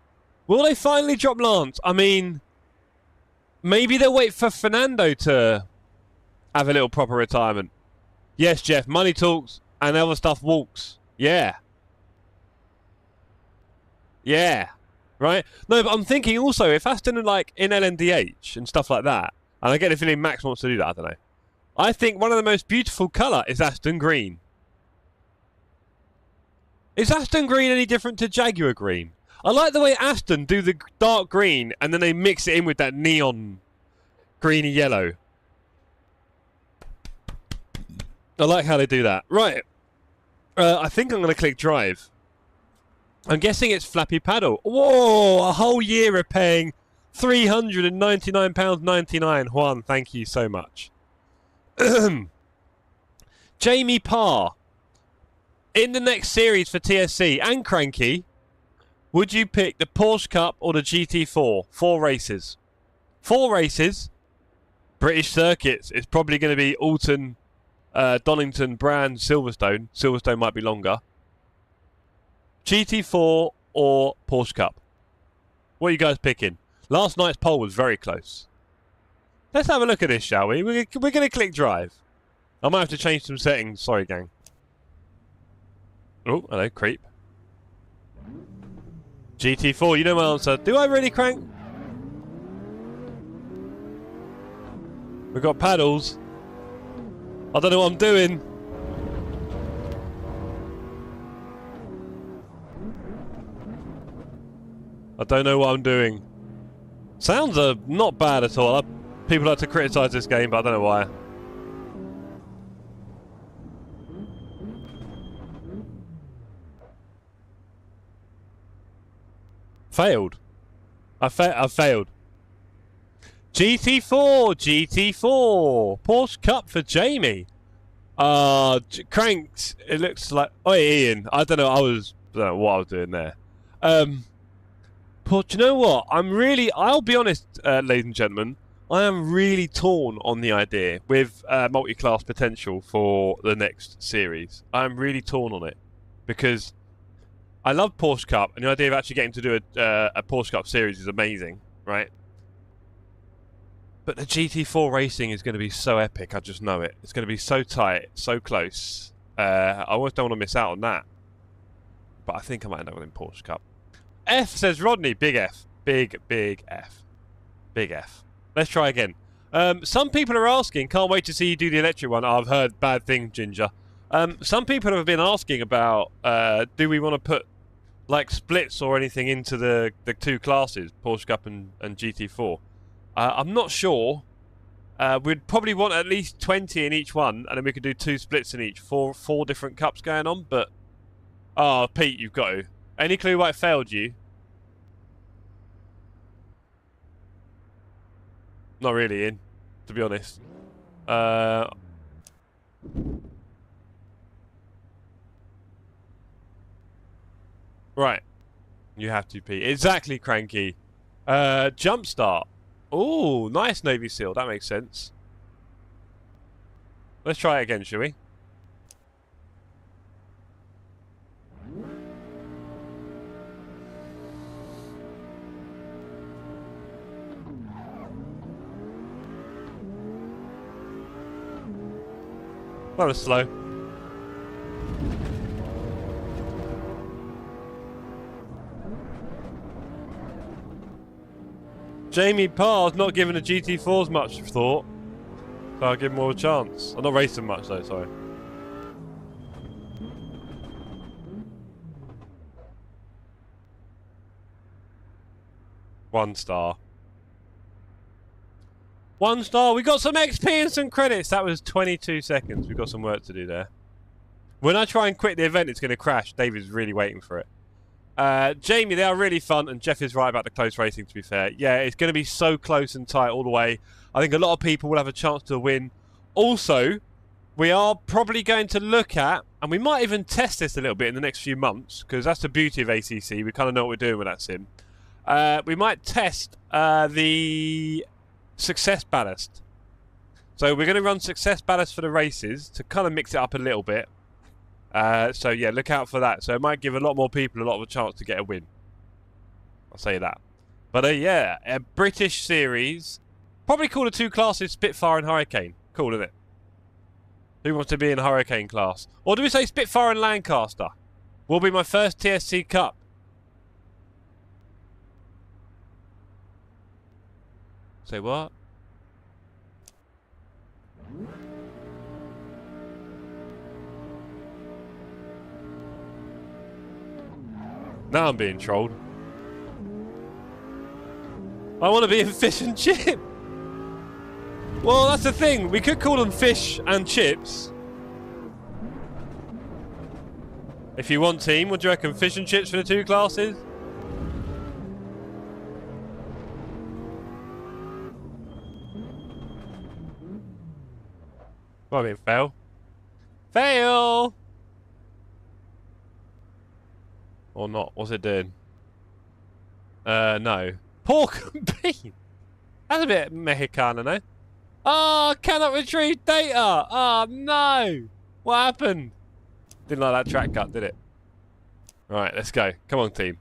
Will they finally drop Lance? I mean, maybe they'll wait for Fernando to have a little proper retirement. Yes, Jeff, money talks and other stuff walks. Yeah. Yeah. Right? No, but I'm thinking also, if Aston are like in LMDH and stuff like that, and I get the feeling Max wants to do that, I don't know. I think one of the most beautiful colour is Aston Green. Is Aston Green any different to Jaguar Green? I like the way Aston do the dark green and then they mix it in with that neon greeny yellow. I like how they do that. Right. I think I'm going to click drive. I'm guessing it's flappy paddle. Whoa! A whole year of paying £399.99. Juan, thank you so much. Jamie Parr. In the next series for TSC and Cranky, would you pick the Porsche Cup or the GT4? 4 races. 4 races. British circuits. It's probably going to be Alton, Donington, Brand, Silverstone. Silverstone might be longer. GT4 or Porsche Cup? What are you guys picking? Last night's poll was very close. Let's have a look at this, shall we? We're going to click drive. I might have to change some settings. Sorry, gang. Oh, hello, creep. GT4, you know my answer. Do I really, Crank? We've got paddles. I don't know what I'm doing. I don't know what I'm doing. Sounds are not bad at all. People like to criticise this game, but I don't know why. Failed. I failed. GT4, GT4. Porsche Cup for Jamie. Cranked. It looks like. Oh, Ian. I don't know. I don't know what I was doing there. But you know what? I'll be honest, ladies and gentlemen, I am really torn on the idea with multi-class potential for the next series. I'm really torn on it because I love Porsche Cup, and the idea of actually getting to do a Porsche Cup series is amazing, right? But the GT4 racing is going to be so epic, I just know it. It's going to be so tight, so close. I almost don't want to miss out on that. But I think I might end up with Porsche Cup. F says Rodney. Big F. Big F. Big F. Let's try again. Some people are asking, can't wait to see you do the electric one. I've heard bad things, Ginger. Some people have been asking about, do we want to put like splits or anything into the 2 classes, Porsche Cup and GT4? I'm not sure. We'd probably want at least 20 in each one, and then we could do 2 splits in each. Four different cups going on, but... Oh, Pete, you've got to. Any clue why it failed you? Not really, Ian, to be honest. Right. You have to, Pete. Exactly, Cranky. Jump start. Oh, nice Navy SEAL. That makes sense. Let's try it again, shall we? That was slow. Jamie Parr's not giving the GT4s much thought, so I'll give him more of a chance. I'm not racing much though, sorry. One star. 1 star. We got some XP and some credits. That was 22 seconds. We've got some work to do there. When I try and quit the event, it's going to crash. David's really waiting for it. Jamie, they are really fun, and Jeff is right about the close racing, to be fair. Yeah, it's going to be so close and tight all the way. I think a lot of people will have a chance to win. Also, we are probably going to look at, and we might even test this a little bit in the next few months, because that's the beauty of ACC. We kind of know what we're doing with that sim. We might test the success ballast. So we're going to run success ballast for the races to kind of mix it up a little bit. So yeah, look out for that. So it might give a lot more people a lot of a chance to get a win. I'll say that. But yeah, a British series. Probably call the 2 classes Spitfire and Hurricane. Cool, isn't it? Who wants to be in a Hurricane class? Or do we say Spitfire and Lancaster? Will be my first TSC Cup. Say what? Now I'm being trolled. I want to be in fish and chip. Well, that's the thing. We could call them fish and chips. If you want, team, what do you reckon? Fish and chips for the 2 classes? What I mean, fail. Fail! Or not. What's it doing? No. Pork and bean! That's a bit Mexicana, no? Oh, cannot retrieve data! Oh, no! What happened? Didn't like that track cut, did it? Right, let's go. Come on, team.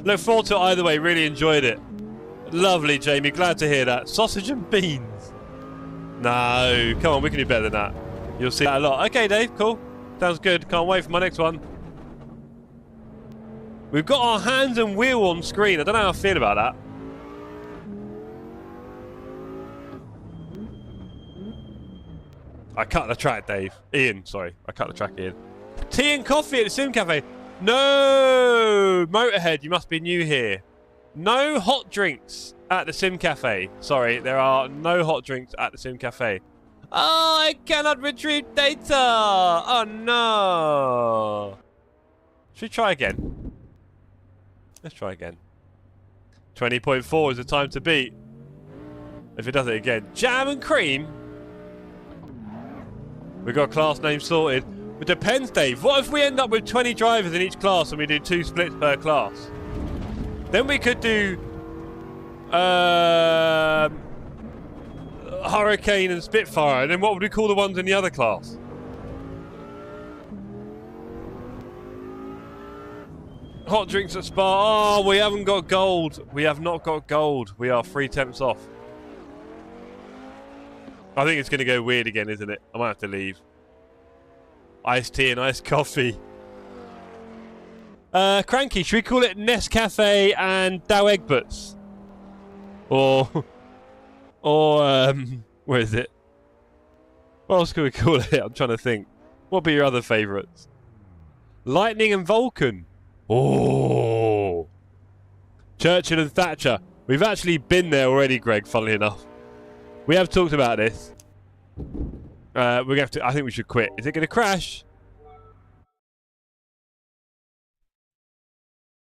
Look forward to it either way. Really enjoyed it. Lovely, Jamie. Glad to hear that. Sausage and beans. No. Come on, we can do better than that. You'll see that a lot. Okay, Dave. Cool. Sounds good. Can't wait for my next one. We've got our hands and wheel on screen. I don't know how I feel about that. I cut the track, Dave. Ian, sorry. I cut the track, Ian. Tea and coffee at the Sim Cafe. No! Motorhead, you must be new here. No hot drinks at the Sim Cafe. Sorry, there are no hot drinks at the Sim Cafe. Oh, I cannot retrieve data! Oh, no! Should we try again? Let's try again. 20.4 is the time to beat. If it does it again. Jam and cream? We've got class name sorted. It depends, Dave. What if we end up with 20 drivers in each class and we do 2 splits per class? Then we could do Hurricane and Spitfire. And then what would we call the ones in the other class? Hot drinks at Spa. Oh, we haven't got gold. We have not got gold. We are 3 temps off. I think it's going to go weird again, isn't it? I might have to leave. Iced tea and iced coffee. Cranky, should we call it Nescafe and Dow Egberts? Or where is it? What else can we call it? I'm trying to think. What would be your other favourites? Lightning and Vulcan. Oh. Churchill and Thatcher. We've actually been there already, Greg, funnily enough. We have talked about this. We're gonna have to. I think we should quit. Is it gonna crash?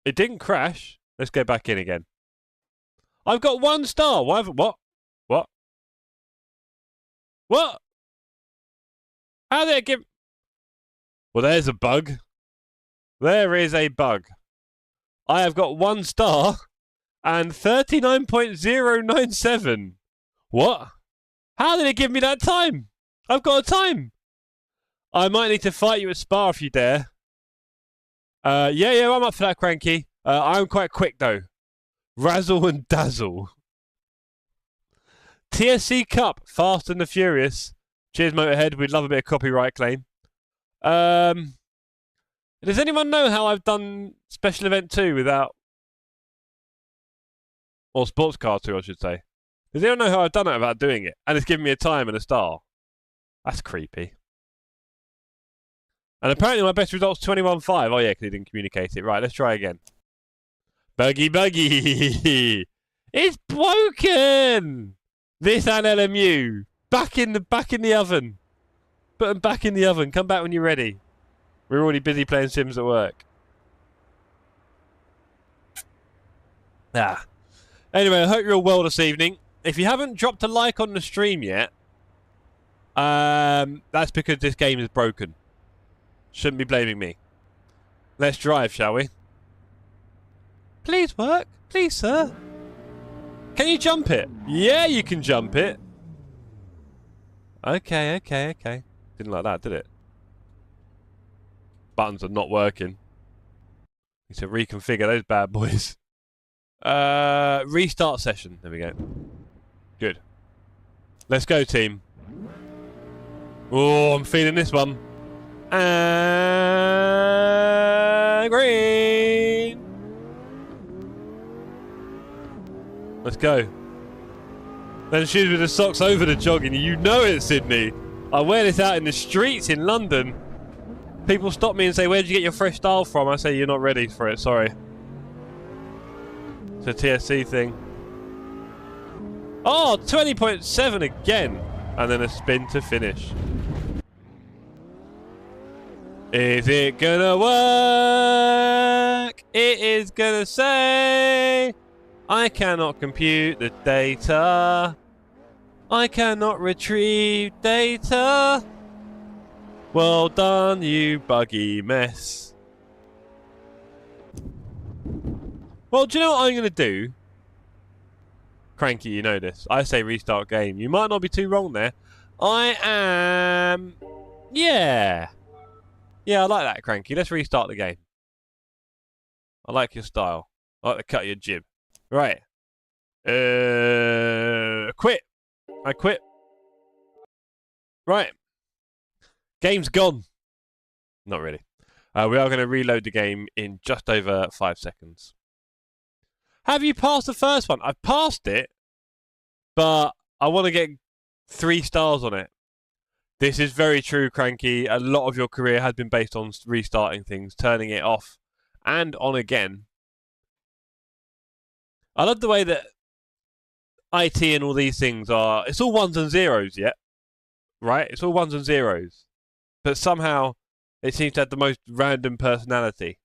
It didn't crash. Let's go back in again. I've got 1 star. Why haven't what? What? What? How did it give? Well, there's a bug. There is a bug. I have got 1 star and 39.097. What? How did it give me that time? I've got a time. I might need to fight you at Spa if you dare. Yeah, I'm up for that, Cranky. I'm quite quick, though. Razzle and dazzle. TSC Cup, Fast and the Furious. Cheers, Motorhead. We'd love a bit of copyright claim. Does anyone know how I've done Special Event 2 without... Or Sports Car 2, I should say. Does anyone know how I've done it without doing it? And it's given me a time and a star. That's creepy. And apparently my best result's 21.5. Oh yeah, because he didn't communicate it. Right, let's try again. Buggy. It's broken! This and LMU. Back in the oven. Put them back in the oven. Come back when you're ready. We're already busy playing Sims at work. Anyway, I hope you're all well this evening. If you haven't dropped a like on the stream yet, that's because this game is broken. Shouldn't be blaming me. Let's drive, shall we? Please work. Please, sir. Can you jump it? Yeah, you can jump it. Okay. Didn't like that, did it? Buttons are not working. Need to reconfigure those bad boys. Restart session. There we go. Good. Let's go, team. Oh, I'm feeling this one. Green. Let's go. Then shoes with the socks over the jogging. You know it, Sydney. I wear this out in the streets in London. People stop me and say, where did you get your fresh style from? I say, you're not ready for it, sorry. It's a TSC thing. Oh, 20.7 again. And then a spin to finish. Is it gonna work? It is gonna say, I cannot compute the data. I cannot retrieve data. Well done, you buggy mess. Well, do you know what I'm going to do? Cranky, you know this. I say restart game. You might not be too wrong there. I am... Yeah. Yeah, I like that, Cranky. Let's restart the game. I like your style. I like the cut of your jib. Right. Quit. I quit. Right. Game's gone. Not really. We are going to reload the game in just over 5 seconds. Have you passed the first one? I've passed it, but I want to get 3 stars on it. This is very true, Cranky. A lot of your career has been based on restarting things, turning it off and on again. I love the way that IT and all these things are... It's all ones and zeros, yeah? Right? It's all ones and zeros. But somehow, it seems to have the most random personality.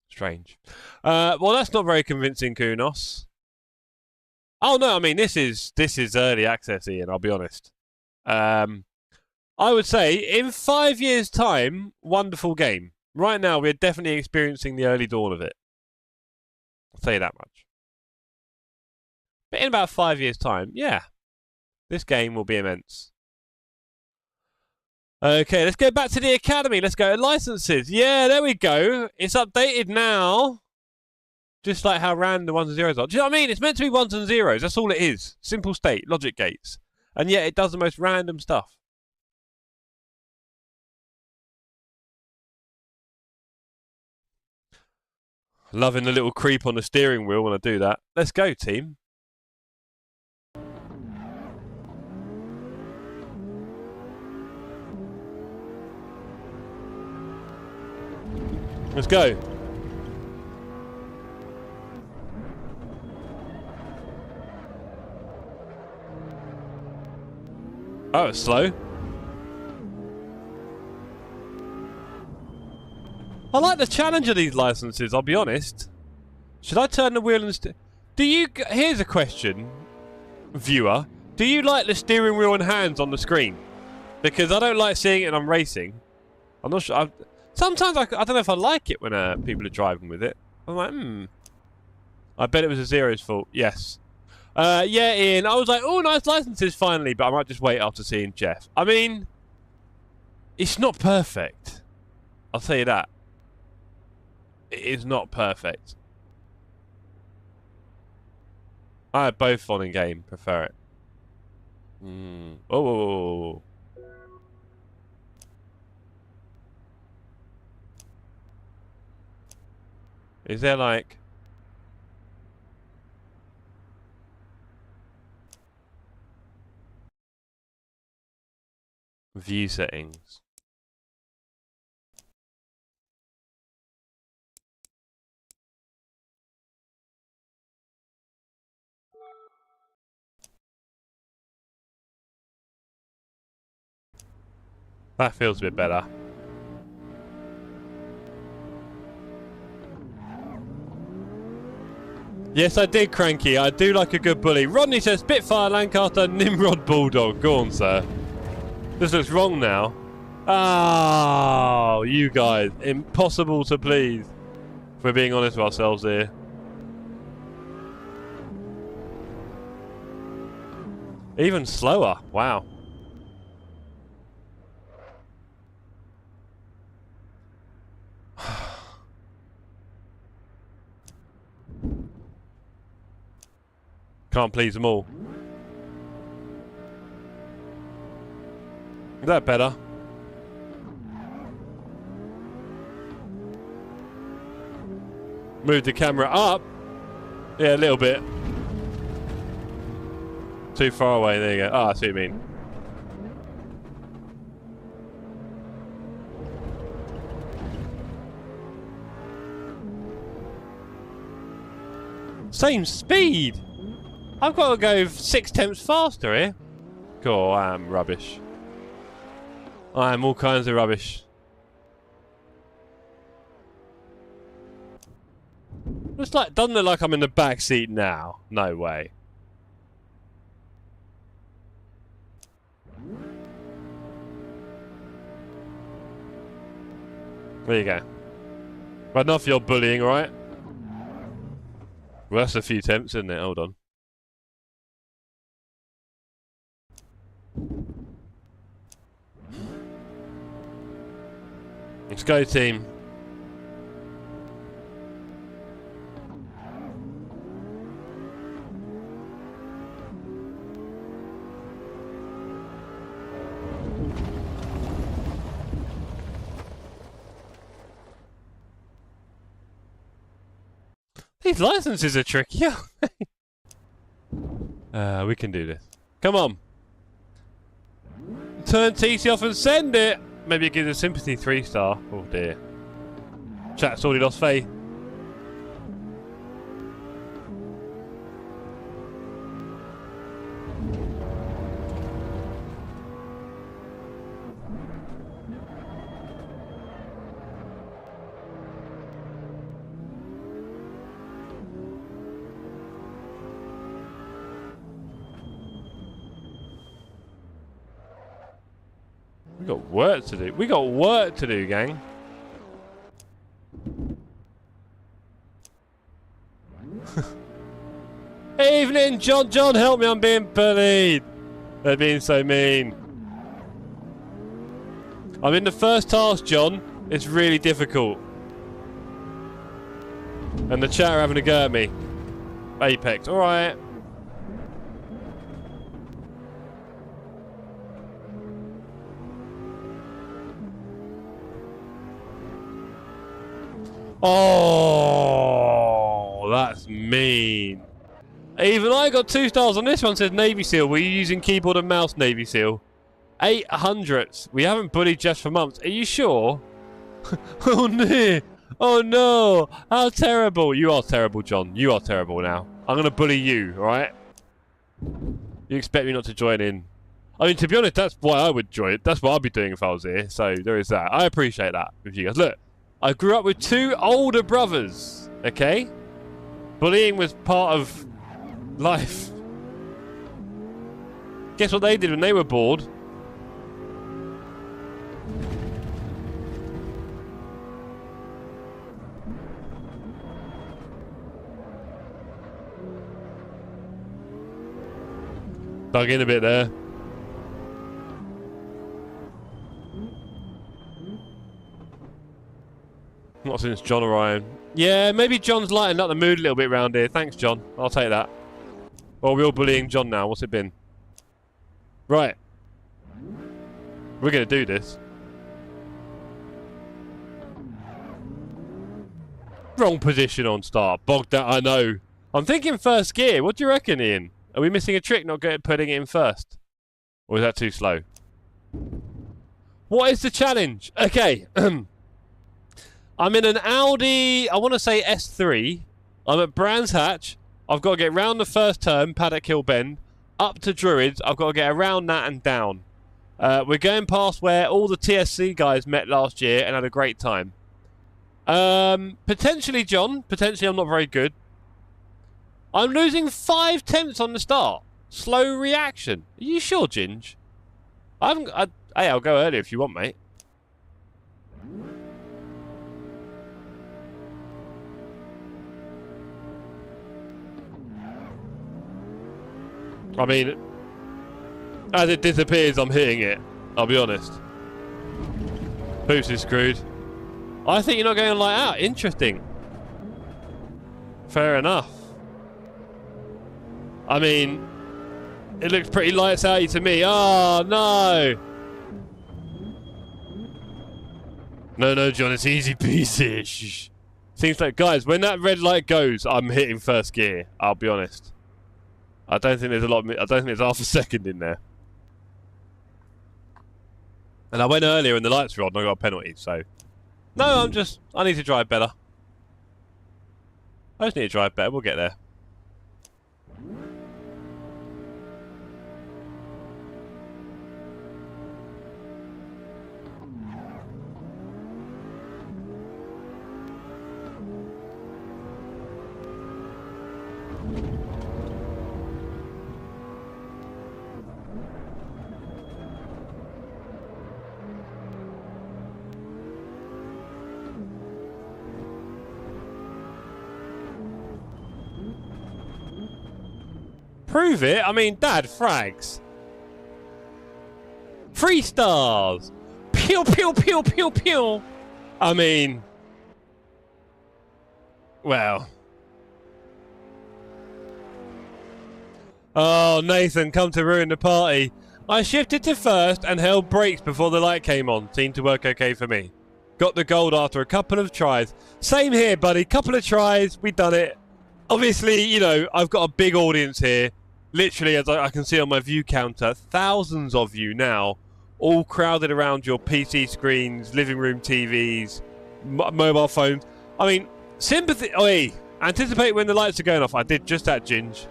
Strange. Well, that's not very convincing, Kunos. Oh no, I mean this is early access, Ian. I'll be honest. I would say in 5 years' time, wonderful game. Right now, we're definitely experiencing the early dawn of it. I'll tell you that much. But in about 5 years' time, yeah, this game will be immense. Okay, let's go back to the academy. Let's go to licenses. Yeah, there we go. It's updated now. Just like how random the ones and zeros are. Do you know what I mean? It's meant to be ones and zeros. That's all it is. Simple state, logic gates. And yet it does the most random stuff. Loving the little creep on the steering wheel when I do that. Let's go, team. Let's go. Oh, it's slow. I like the challenge of these licenses, I'll be honest. Should I turn the wheel and do you... Here's a question, viewer. Do you like the steering wheel and hands on the screen? Because I don't like seeing it when I'm racing. I'm not sure... Sometimes I don't know if I like it when people are driving with it. I'm like, I bet it was a Zero's fault. Yes. Yeah, Ian. I was like, oh, nice licenses finally, but I might just wait after seeing Jeff. I mean, it's not perfect. I'll tell you that. It is not perfect. I have both on in game. Prefer it. Oh. Is there like... View settings? That feels a bit better. Yes, I did, Cranky. I do like a good bully. Rodney says Spitfire, Lancaster, Nimrod, Bulldog. Go on, sir. This looks wrong now. Oh, you guys. Impossible to please. If we're being honest with ourselves here. Even slower. Wow. Can't please them all. Is that better? Move the camera up. Yeah, a little bit. Too far away. There you go. Ah, I see what you mean. same speed. I've got to go 6 tenths faster here. God, I am rubbish. I am all kinds of rubbish. It's like, doesn't look like I'm in the back seat now. No way. There you go. Right, enough of your bullying, alright? Well, that's a few tenths, isn't it? Hold on. Let's go, team. These licenses are tricky. We can do this. Come on. Turn TC off and send it. Maybe it gives a sympathy 3-star. Oh dear. Chat's already lost faith. We got work to do. We got work to do, gang. Evening, John. John, help me. I'm being bullied. They're being so mean. I'm in the first task, John. It's really difficult. And the chat are having a go at me. Apex. All right. Oh, that's mean. Even I got 2 stars on this one. Says Navy SEAL. Were you using keyboard and mouse, Navy SEAL? 800s. We haven't bullied just for months. Are you sure? Oh no. Oh no. How terrible. You are terrible, John. You are terrible now. I'm going to bully you, alright? You expect me not to join in. I mean, to be honest, that's why I would join it. That's what I'd be doing if I was here. So there is that. I appreciate that with you guys. Look. I grew up with 2 older brothers, okay? Bullying was part of life. Guess what they did when they were bored? Dug in a bit there. Not since John or Ryan. Yeah, maybe John's lightened up the mood a little bit around here. Thanks, John. I'll take that. Or we're all bullying John now. What's it been? Right. We're going to do this. Wrong position on start. Bogged out, I know. I'm thinking first gear. What do you reckon, Ian? Are we missing a trick not putting it in first? Or is that too slow? What is the challenge? Okay. I'm in an Audi, I want to say S3. I'm at Brands Hatch. I've got to get round the first turn, Paddock Hill Bend, up to Druids. I've got to get around that and down. We're going past where all the TSC guys met last year and had a great time. Potentially, John. Potentially, I'm not very good. I'm losing 5 tenths on the start. Slow reaction. Are you sure, Ginge? Hey, I'll go earlier if you want, mate. I mean, as it disappears, I'm hitting it. I'll be honest. Poops is screwed. I think you're not going light out. Interesting. Fair enough. I mean, it looks pretty lights outy to me. Oh, no. No, John, it's easy peasy. Shh. Seems like, guys, when that red light goes, I'm hitting first gear. I'll be honest. I don't think there's a lot. I don't think there's half a second in there. And I went earlier and the lights were on and I got a penalty, so... No, I need to drive better. I just need to drive better, we'll get there. Prove it? I mean, Dad, frags. 3 stars. Pew, pew, pew, pew, pew. I mean, well. Oh, Nathan, come to ruin the party. I shifted to first and held brakes before the light came on. Seemed to work okay for me. Got the gold after a couple of tries. Same here, buddy. Couple of tries. We done it. Obviously, you know, I've got a big audience here. Literally, as I can see on my view counter, thousands of you now, all crowded around your PC screens, living room TVs, mobile phones. I mean, sympathy. Oi, anticipate when the lights are going off. I did just that, Ginge.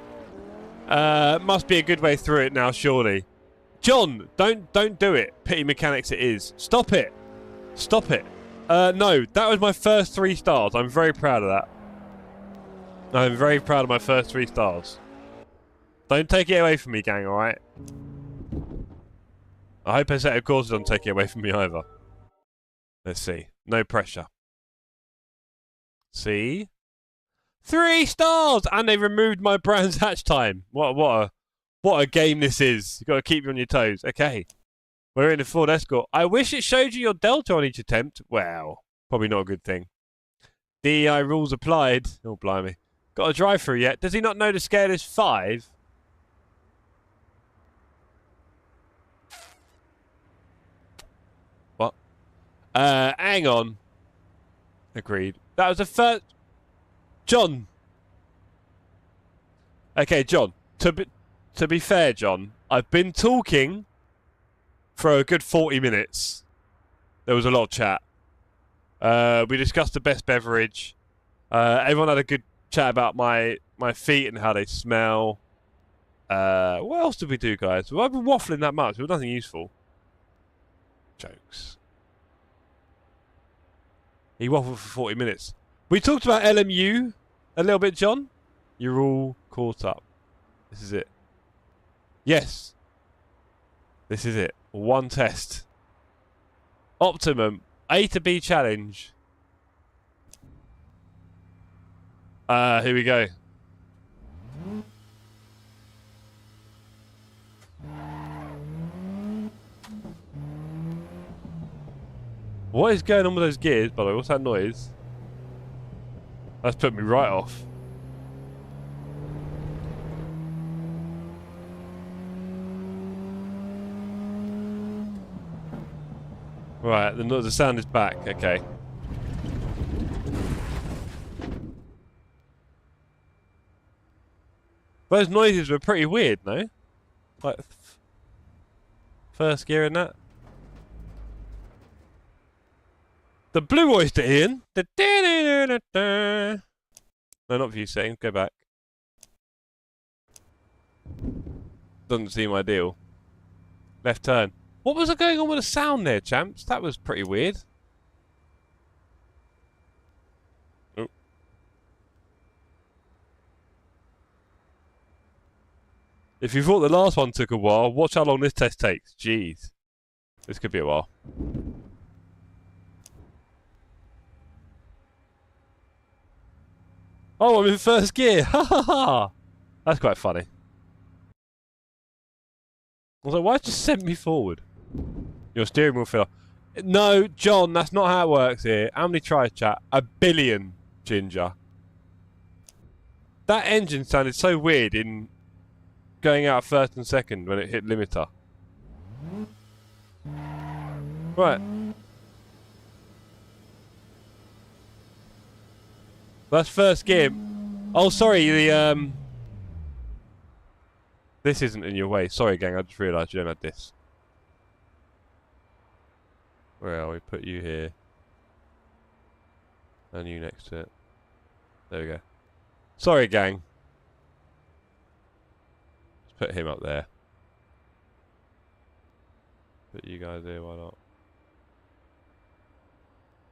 Must be a good way through it now, surely. John, don't do it. Pity mechanics it is. Stop it. Stop it. No, that was my first 3 stars. I'm very proud of that. I'm very proud of my first 3 stars. Don't take it away from me, gang, alright? I hope Assetto Corsa doesn't take it away from me either. Let's see. No pressure. See? 3 stars! And they removed my Brands Hatch time. What a game this is. You've got to keep you on your toes. Okay. We're in the Ford Escort. I wish it showed you your delta on each attempt. Well, probably not a good thing. DEI rules applied. Oh, blimey. Got a drive-through yet? Does he not know the scale is 5? What? Hang on. Agreed. That was the first... John. Okay, John. To be fair, John, I've been talking for a good 40 minutes. There was a lot of chat. We discussed the best beverage. Everyone had a good chat about my feet and how they smell. What else did we do, guys? Well, I've been waffling that much. It was nothing useful. Jokes. He waffled for 40 minutes. We talked about LMU a little bit, John. You're all caught up. This is it. Yes. This is it. One test. Optimum. A to B challenge. Here we go. What is going on with those gears, by the way? What's that noise? That's put me right off. Right, the sound is back. Okay. Those noises were pretty weird, no? Like first gear and that. The Blue Oyster, Ian. No, not view settings. Go back. Doesn't seem ideal. Left turn. What was going on with the sound there, champs? That was pretty weird. Oh. If you thought the last one took a while, watch how long this test takes. Jeez. This could be a while. Oh, I'm in first gear. Ha ha ha. That's quite funny. I was like, why just send me forward? Your steering wheel fell off. No, John, that's not how it works here. How many tries, chat? 1 billion, Ginger. That engine sounded so weird in going out first and second when it hit limiter. Right. That's first gear. Oh, sorry, this isn't in your way. Sorry, gang, I just realised you don't have this. Where are we? Put you here. And you next to it. There we go. Sorry, gang. Put him up there. Put you guys here, why not?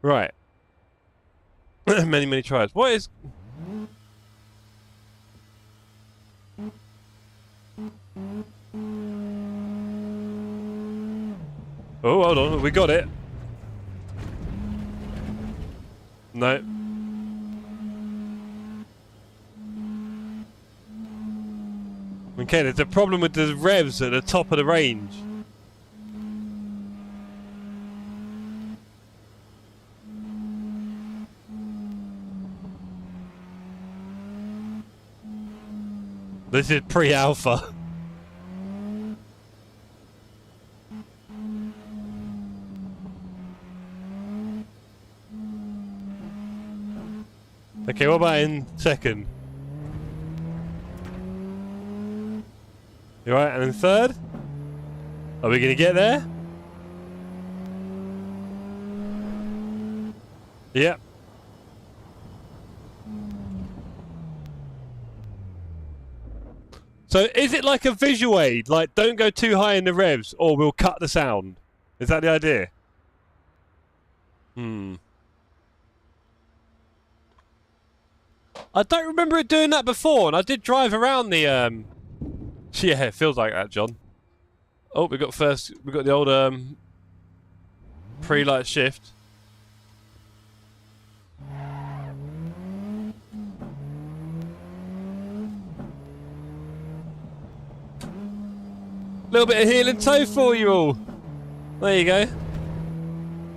Right. Many, many tries. What is... Oh, hold on. We got it. No. Okay, there's a problem with the revs at the top of the range. This is pre-alpha. Okay, what about in second? You right, and in third? Are we going to get there? Yep. So is it like a visual aid? Like, don't go too high in the revs or we'll cut the sound? Is that the idea? I don't remember it doing that before, and I did drive around the yeah, it feels like that, John. Oh, we got the old pre-light shift. Little bit of heel and toe for you all. There you go.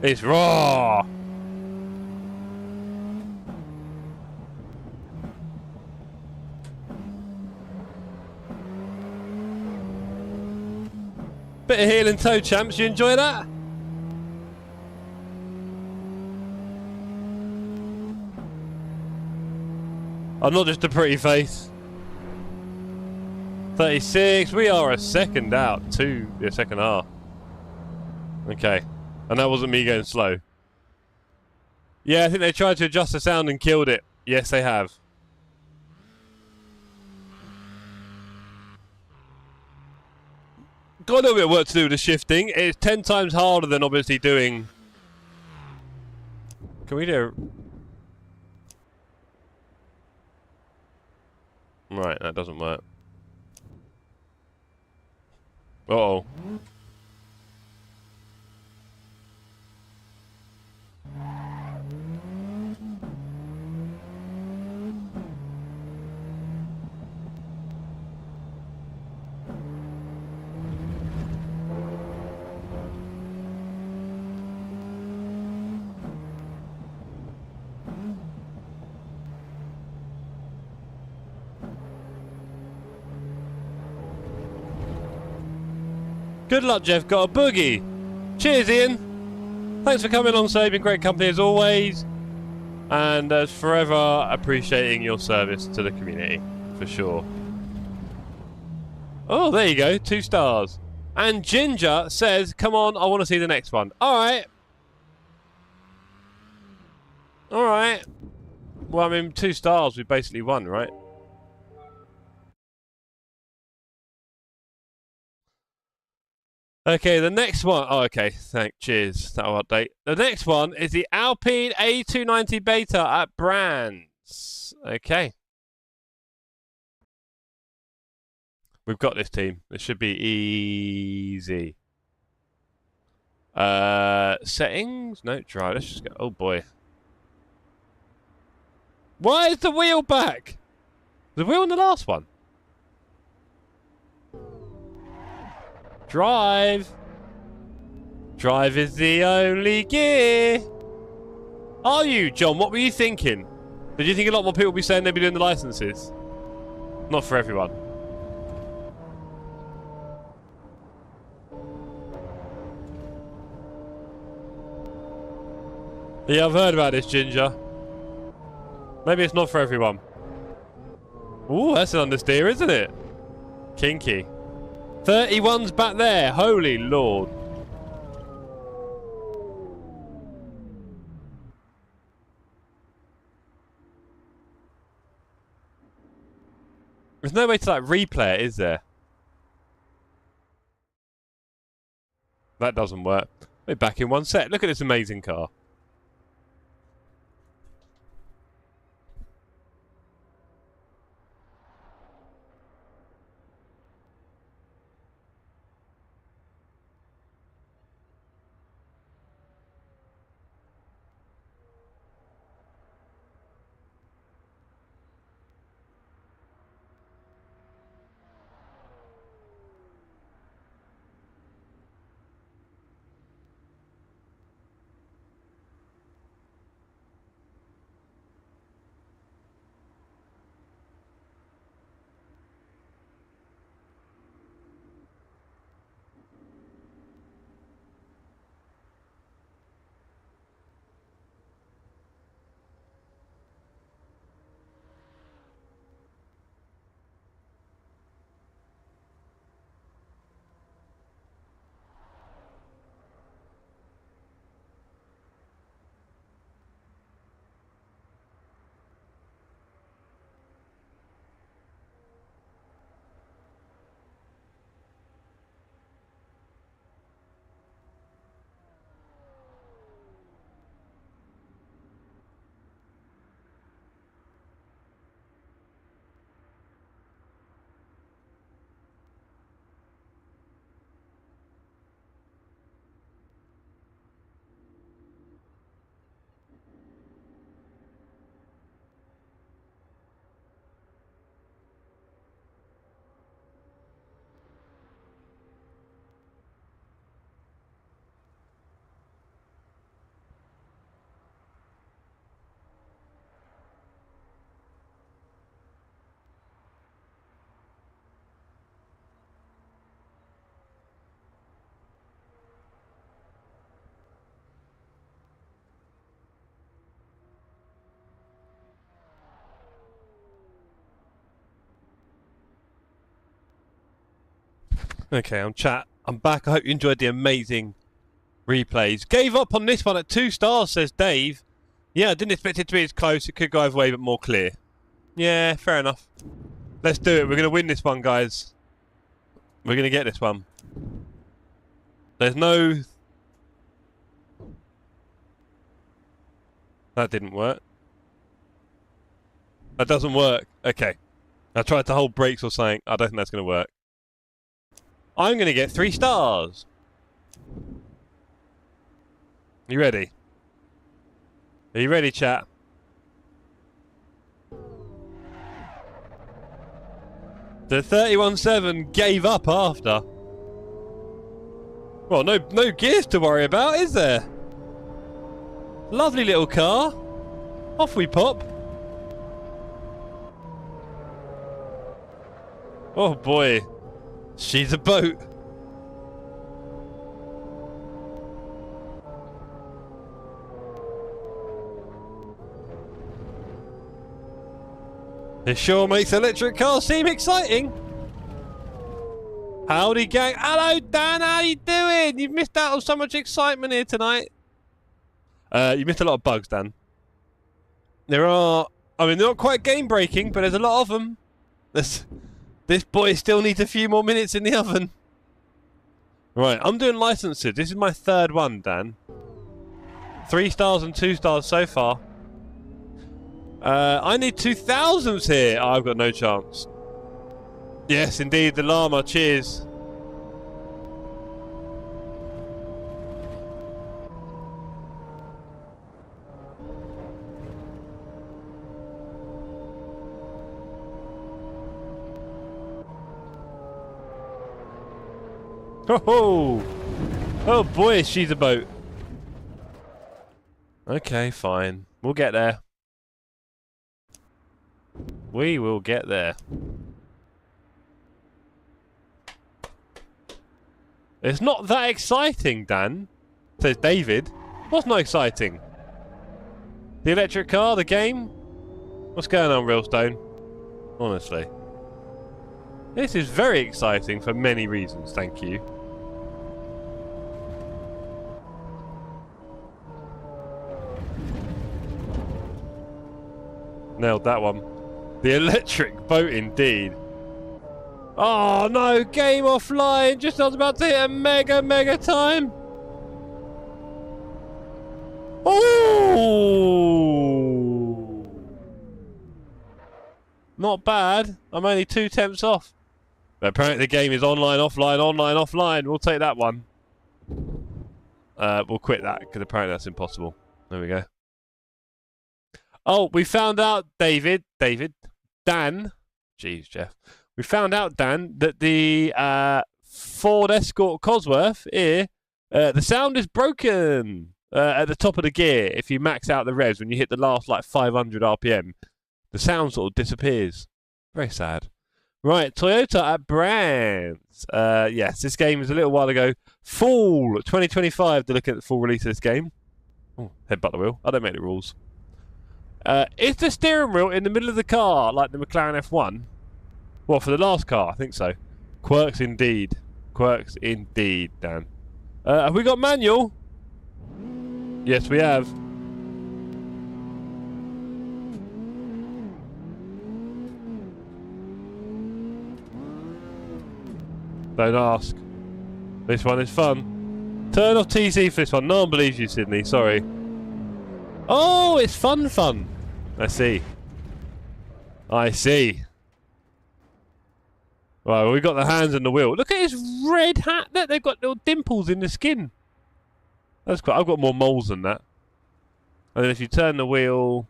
It's raw. Bit of heel and toe, champs. You enjoy that? I'm not just a pretty face. 36. We are a second out. Second half. Okay. And that wasn't me going slow. Yeah, I think they tried to adjust the sound and killed it. Yes, they have. Got a little bit of work to do with the shifting. It's 10 times harder than obviously doing... Can we do... Right, that doesn't work. Uh-oh. Good luck, Jeff. Got a boogie. Cheers, Ian. Thanks for coming along, so you've been great company as always. And forever appreciating your service to the community, for sure. Oh, there you go. 2 stars. And Ginger says, come on, I want to see the next one. Alright. Alright. Well, I mean, 2 stars, we basically won, right? Okay, the next one. Oh, okay. Cheers. That'll update. The next one is the Alpine A290 Beta at Brands. Okay. We've got this, team. This should be easy. Settings? No, drive. Let's just go. Oh, boy. Why is the wheel back? The wheel on the last one? Drive. Drive is the only gear. Are you, John? What were you thinking? Did you think a lot more people would be saying they'd be doing the licenses? Not for everyone. Yeah, I've heard about this, Ginger. Maybe it's not for everyone. Ooh, that's an understeer, isn't it? Kinky. 31's back there. Holy Lord. There's no way to like replay it, is there? That doesn't work. We're back in one set. Look at this amazing car. Okay, I'm chat. I'm back. I hope you enjoyed the amazing replays. Gave up on this one at 2 stars, says Dave. Yeah, I didn't expect it to be as close. It could go either way, but more clear. Yeah, fair enough. Let's do it. We're going to win this one, guys. We're going to get this one. There's no... That didn't work. That doesn't work. Okay. I tried to hold brakes or something. I don't think that's going to work. I'm going to get 3 stars. You ready? Are you ready, chat? The 31.7 gave up after. Well, no gears to worry about, is there? Lovely little car. Off we pop. Oh boy. She's a boat. It sure makes electric cars seem exciting. Howdy gang. Hello Dan, how you doing? You've missed out on so much excitement here tonight. You missed a lot of bugs, Dan. There are, I mean, they're not quite game breaking, but there's a lot of them. This boy still needs a few more minutes in the oven. Right, I'm doing licenses. This is my 3rd one, Dan. 3 stars and 2 stars so far. I need 2000s here. Oh, I've got no chance. Yes, indeed, the llama. Cheers. Oh, oh boy, she's a boat. Okay, fine. We'll get there. We will get there. It's not that exciting, Dan, says David. What's not exciting? The electric car, the game? What's going on, Realstone? Honestly. This is very exciting for many reasons, thank you. Nailed that one. The electric boat indeed. Oh no, game offline. Just I was about to hit a mega time. Oh! Not bad. I'm only 2 temps off. But apparently the game is online, offline. We'll take that one. We'll quit that because apparently that's impossible. There we go. Oh, we found out, Dan. Jeez, Jeff. We found out, Dan, that the Ford Escort Cosworth here, the sound is broken at the top of the gear. If you max out the revs, when you hit the last like 500 RPM, the sound sort of disappears. Very sad. Right, Toyota at Brands. Yes, this game is a little while ago. Fall 2025 to look at the full release of this game. Oh, headbutt the wheel. I don't make the rules. Is the steering wheel in the middle of the car like the McLaren F1? Well, for the last car, I think so. Quirks indeed. Quirks indeed, Dan. Have we got manual? Yes, we have. Don't ask. This one is fun. Turn off TC for this one. No one believes you, Sydney. Sorry. Oh, it's fun. I see. I see. Right, well, we got the hands on the wheel. Look at his red hat. Look, they've got little dimples in the skin. That's quite. I've got more moles than that. And then if you turn the wheel,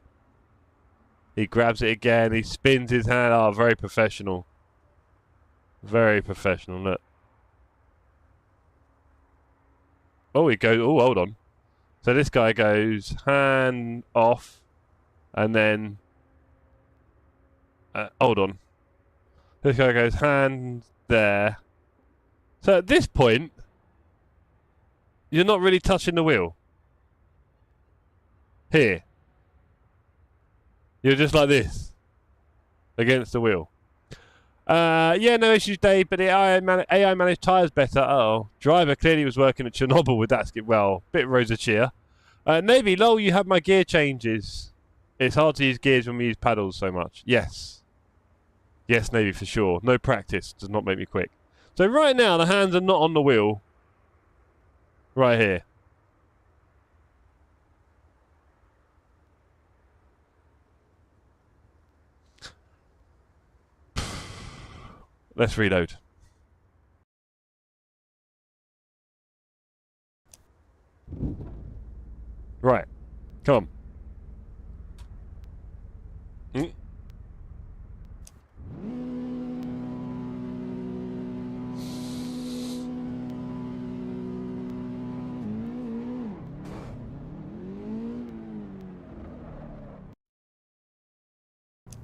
he grabs it again. He spins his hand. Oh, very professional. Very professional. Look. Oh, he goes. Oh, hold on. So this guy goes hand off, and then hold on. This guy goes hand there. So at this point, you're not really touching the wheel. Here. You're just like this. Against the wheel. Yeah, no issues, Dave, but the AI managed tyres better. Uh-oh. Driver clearly was working at Chernobyl with that skip. Well, bit Rosa cheer. Navy, lol, you have my gear changes. It's hard to use gears when we use paddles so much. Yes. Yes, Navy, for sure. No practice does not make me quick. So right now, the hands are not on the wheel. Right here. Let's reload. Right. Come on.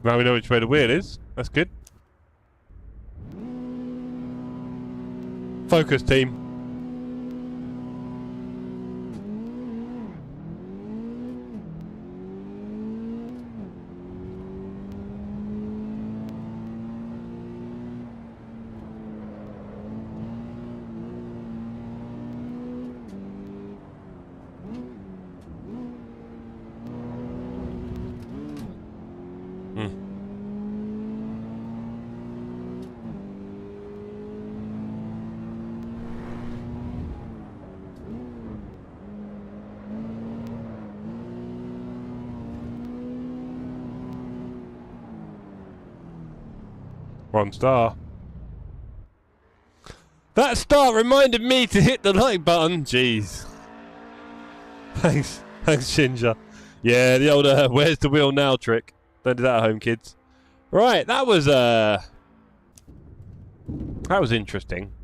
Now we know which way the wheel is. That's good. Focus, team. One star. That star reminded me to hit the like button. Jeez. Thanks, Ginger. Yeah, the old where's the wheel now trick. Don't do that at home, kids. Right, that was interesting.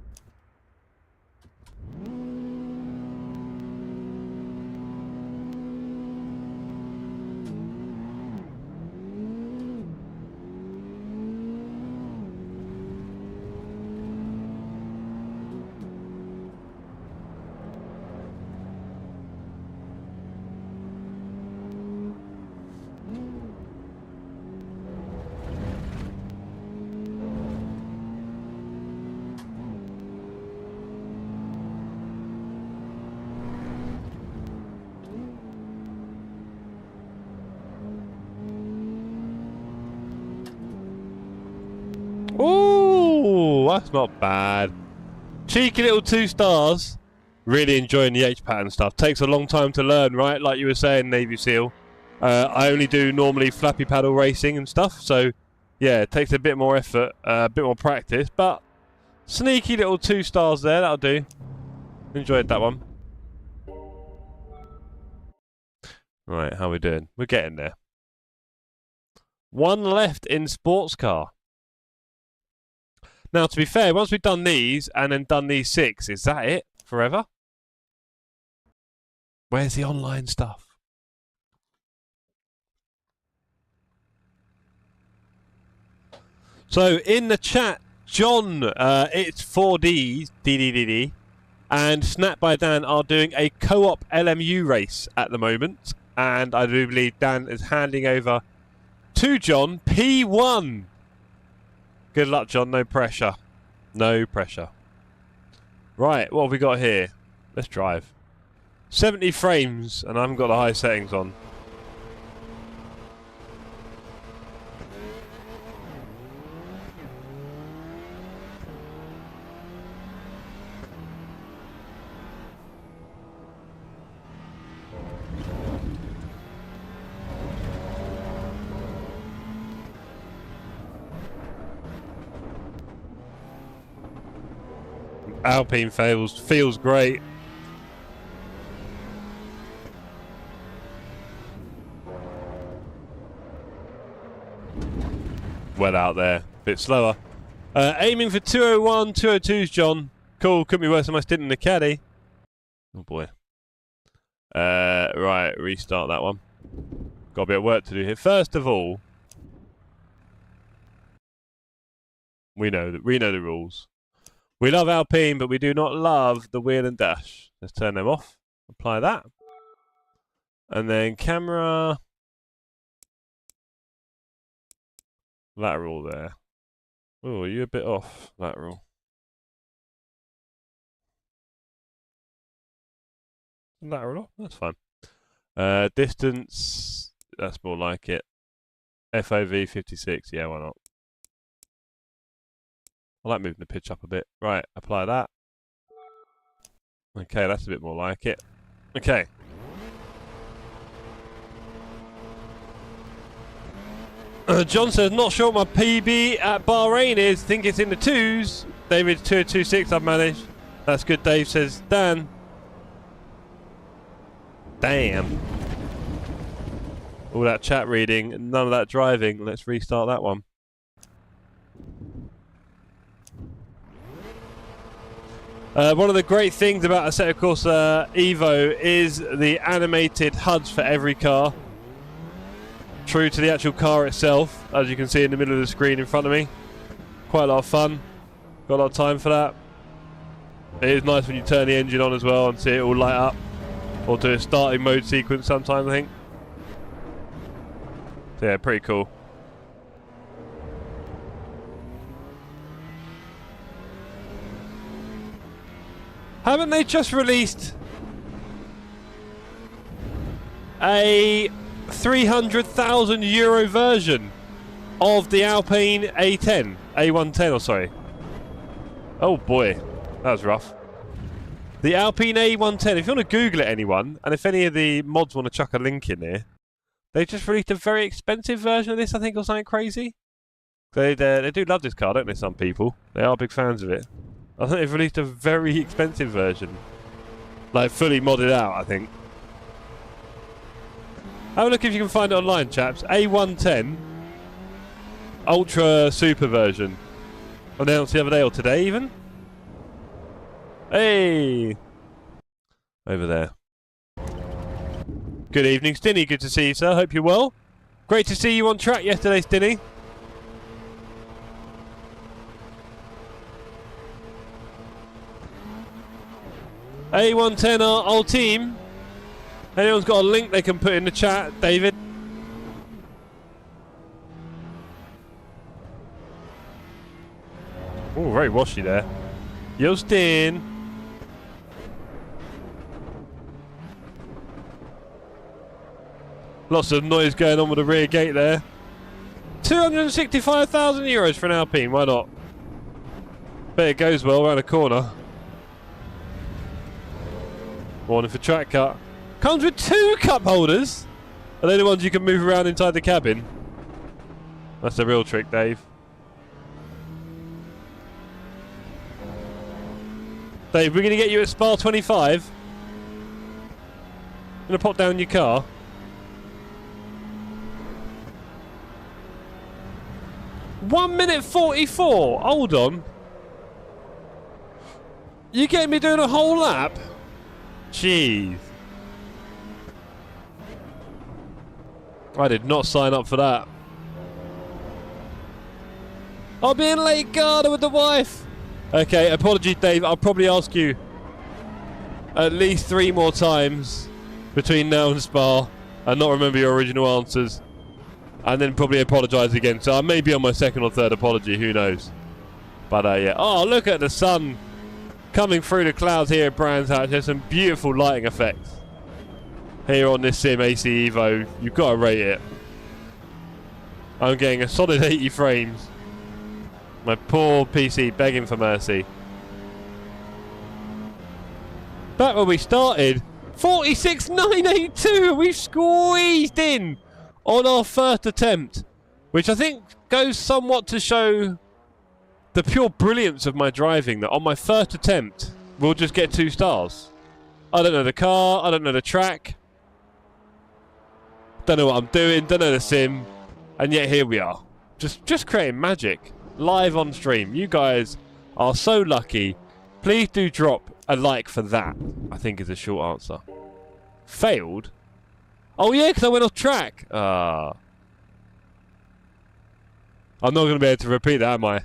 Ooh! Oh, that's not bad. Cheeky little 2 stars. Really enjoying the H-pattern stuff. Takes a long time to learn, right? Like you were saying, Navy SEAL. I only do normally flappy paddle racing and stuff, so yeah, it takes a bit more effort, a bit more practice, but sneaky little 2 stars there, that'll do. Enjoyed that one. Right, how we doing? We're getting there. 1 left in sports car. Now, to be fair, once we've done these and then done these 6, is that it? Forever? Where's the online stuff? So, in the chat, John, it's 4D, DDDD, and Snap by Dan are doing a co-op LMU race at the moment. And I do believe Dan is handing over to John P1. Good luck, John. No pressure. No pressure. Right, what have we got here? Let's drive. 70 frames, and I haven't got the high settings on. Alpine feels great. Well out there, bit slower. Aiming for 201, 202s, John. Cool, couldn't be worse than my stint in the caddy. Oh boy. Right, restart that one. Got a bit of work to do here. First of all, we know the rules. We love Alpine, but we do not love the wheel and dash. Let's turn them off. Apply that. And then camera. Lateral there. Oh, are you a bit off? Lateral. Lateral off? That's fine. Distance. That's more like it. FOV 56. Yeah, why not? I like moving the pitch up a bit. Right, apply that. Okay, that's a bit more like it. Okay. John says, not sure what my PB at Bahrain is. Think it's in the 2s. David, 226 I've managed. That's good, Dave says. Dan. Damn. All that chat reading, none of that driving. Let's restart that one. One of the great things about Assetto Corsa Evo is the animated HUDs for every car. True to the actual car itself, as you can see in the middle of the screen in front of me. Quite a lot of fun. Got a lot of time for that. It is nice when you turn the engine on as well and see it all light up. Or do a starting mode sequence sometimes, I think. So yeah, pretty cool. Haven't they just released a €300,000 version of the Alpine A10? A110, or sorry. Oh boy, that was rough. The Alpine A110, if you want to Google it, anyone, and if any of the mods want to chuck a link in there, they just released a very expensive version of this, I think, or something crazy. They do love this car, don't they, some people? They are big fans of it. I think they've released a very expensive version. Like, fully modded out, I think. Have a look if you can find it online, chaps. A110 Ultra Super version. Announced the other day, or today even. Hey! Over there. Good evening, Stinny. Good to see you, sir. Hope you're well. Great to see you on track yesterday, Stinny. A110 our old team. Anyone's got a link they can put in the chat, David? Oh, very washy there. Justin. Lots of noise going on with the rear gate there. €265,000 for an Alpine, why not? Bet it goes well around a corner. Warning for track cut. Comes with 2 cup holders. Are they the ones you can move around inside the cabin? That's the real trick, Dave. Dave, we're going to get you at Spa 25. Going to pop down your car. One minute 44. Hold on. You getting me doing a whole lap? Jeez. I did not sign up for that. I'll be in Lake Garda with the wife. Okay, apologies, Dave. I'll probably ask you at least 3 more times between now and Spa and not remember your original answers. And then probably apologise again. So I may be on my 2nd or 3rd apology, who knows. But yeah. Oh, look at the sun coming through the clouds here at Brands Hatch. There's some beautiful lighting effects here on this Sim AC Evo. You've got to rate it. I'm getting a solid 80 frames. My poor PC begging for mercy. Back when we started, 46,982. We've squeezed in on our first attempt, which I think goes somewhat to show the pure brilliance of my driving, that on my first attempt we'll just get 2 stars. I don't know the car, I don't know the track, don't know what I'm doing, don't know the sim, and yet here we are, just creating magic live on stream. You guys are so lucky. Please do drop a like for that, I think is a short answer. Failed? Oh yeah, because I went off track. I'm not going to be able to repeat that, am I?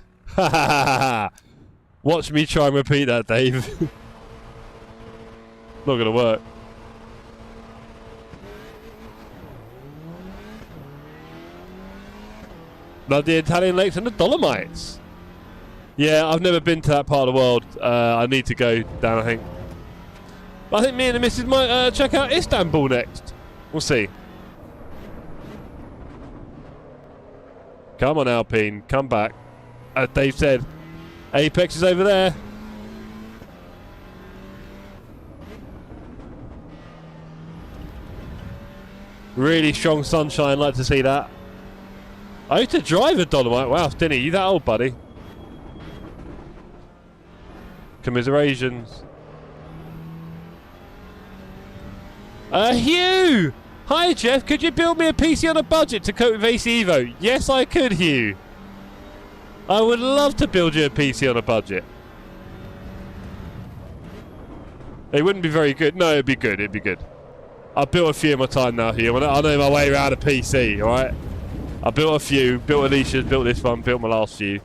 Watch me try and repeat that, Dave. Not going to work. Love the Italian lakes and the Dolomites. Yeah, I've never been to that part of the world. I need to go down, I think. But I think me and the missus might check out Istanbul next. We'll see. Come on, Alpine. Come back. As Dave said, Apex is over there. Really strong sunshine. Like to see that. I used to drive a Dolomite. Wow, Stinny, you that old, buddy? Commiserations. Hugh! Hi, Jeff. Could you build me a PC on a budget to cope with AC Evo? Yes, I could, Hugh. I would love to build you a PC on a budget. It wouldn't be very good. No, it'd be good. It'd be good. I've built a few in my time now, Hugh. I know my way around a PC, alright? I built a few. Built Alicia's, built this one, built my last few.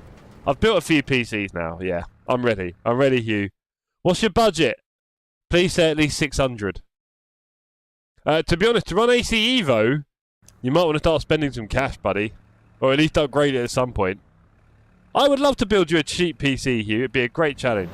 I've built a few PCs now, yeah. I'm ready. I'm ready, Hugh. What's your budget? Please say at least 600. To be honest, to run AC Evo, you might want to start spending some cash, buddy. Or at least upgrade it at some point. I would love to build you a cheap PC, Hugh. It'd be a great challenge.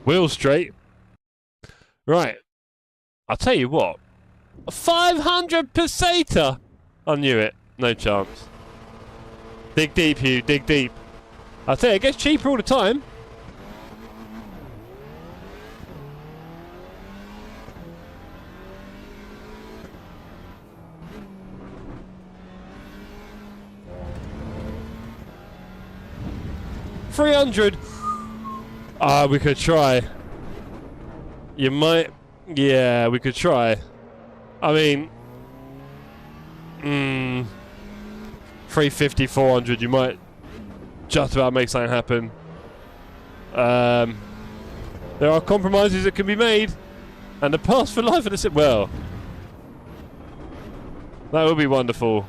Wheel straight. Right. I'll tell you what. 500 peseta! I knew it. No chance. Dig deep, Hugh. Dig deep. I'll tell you, it gets cheaper all the time. $300. We could try. You might. Yeah, we could try. I mean, 350, 400. You might just about make something happen. There are compromises that can be made, and the pass for life of the sim. Well, that would be wonderful.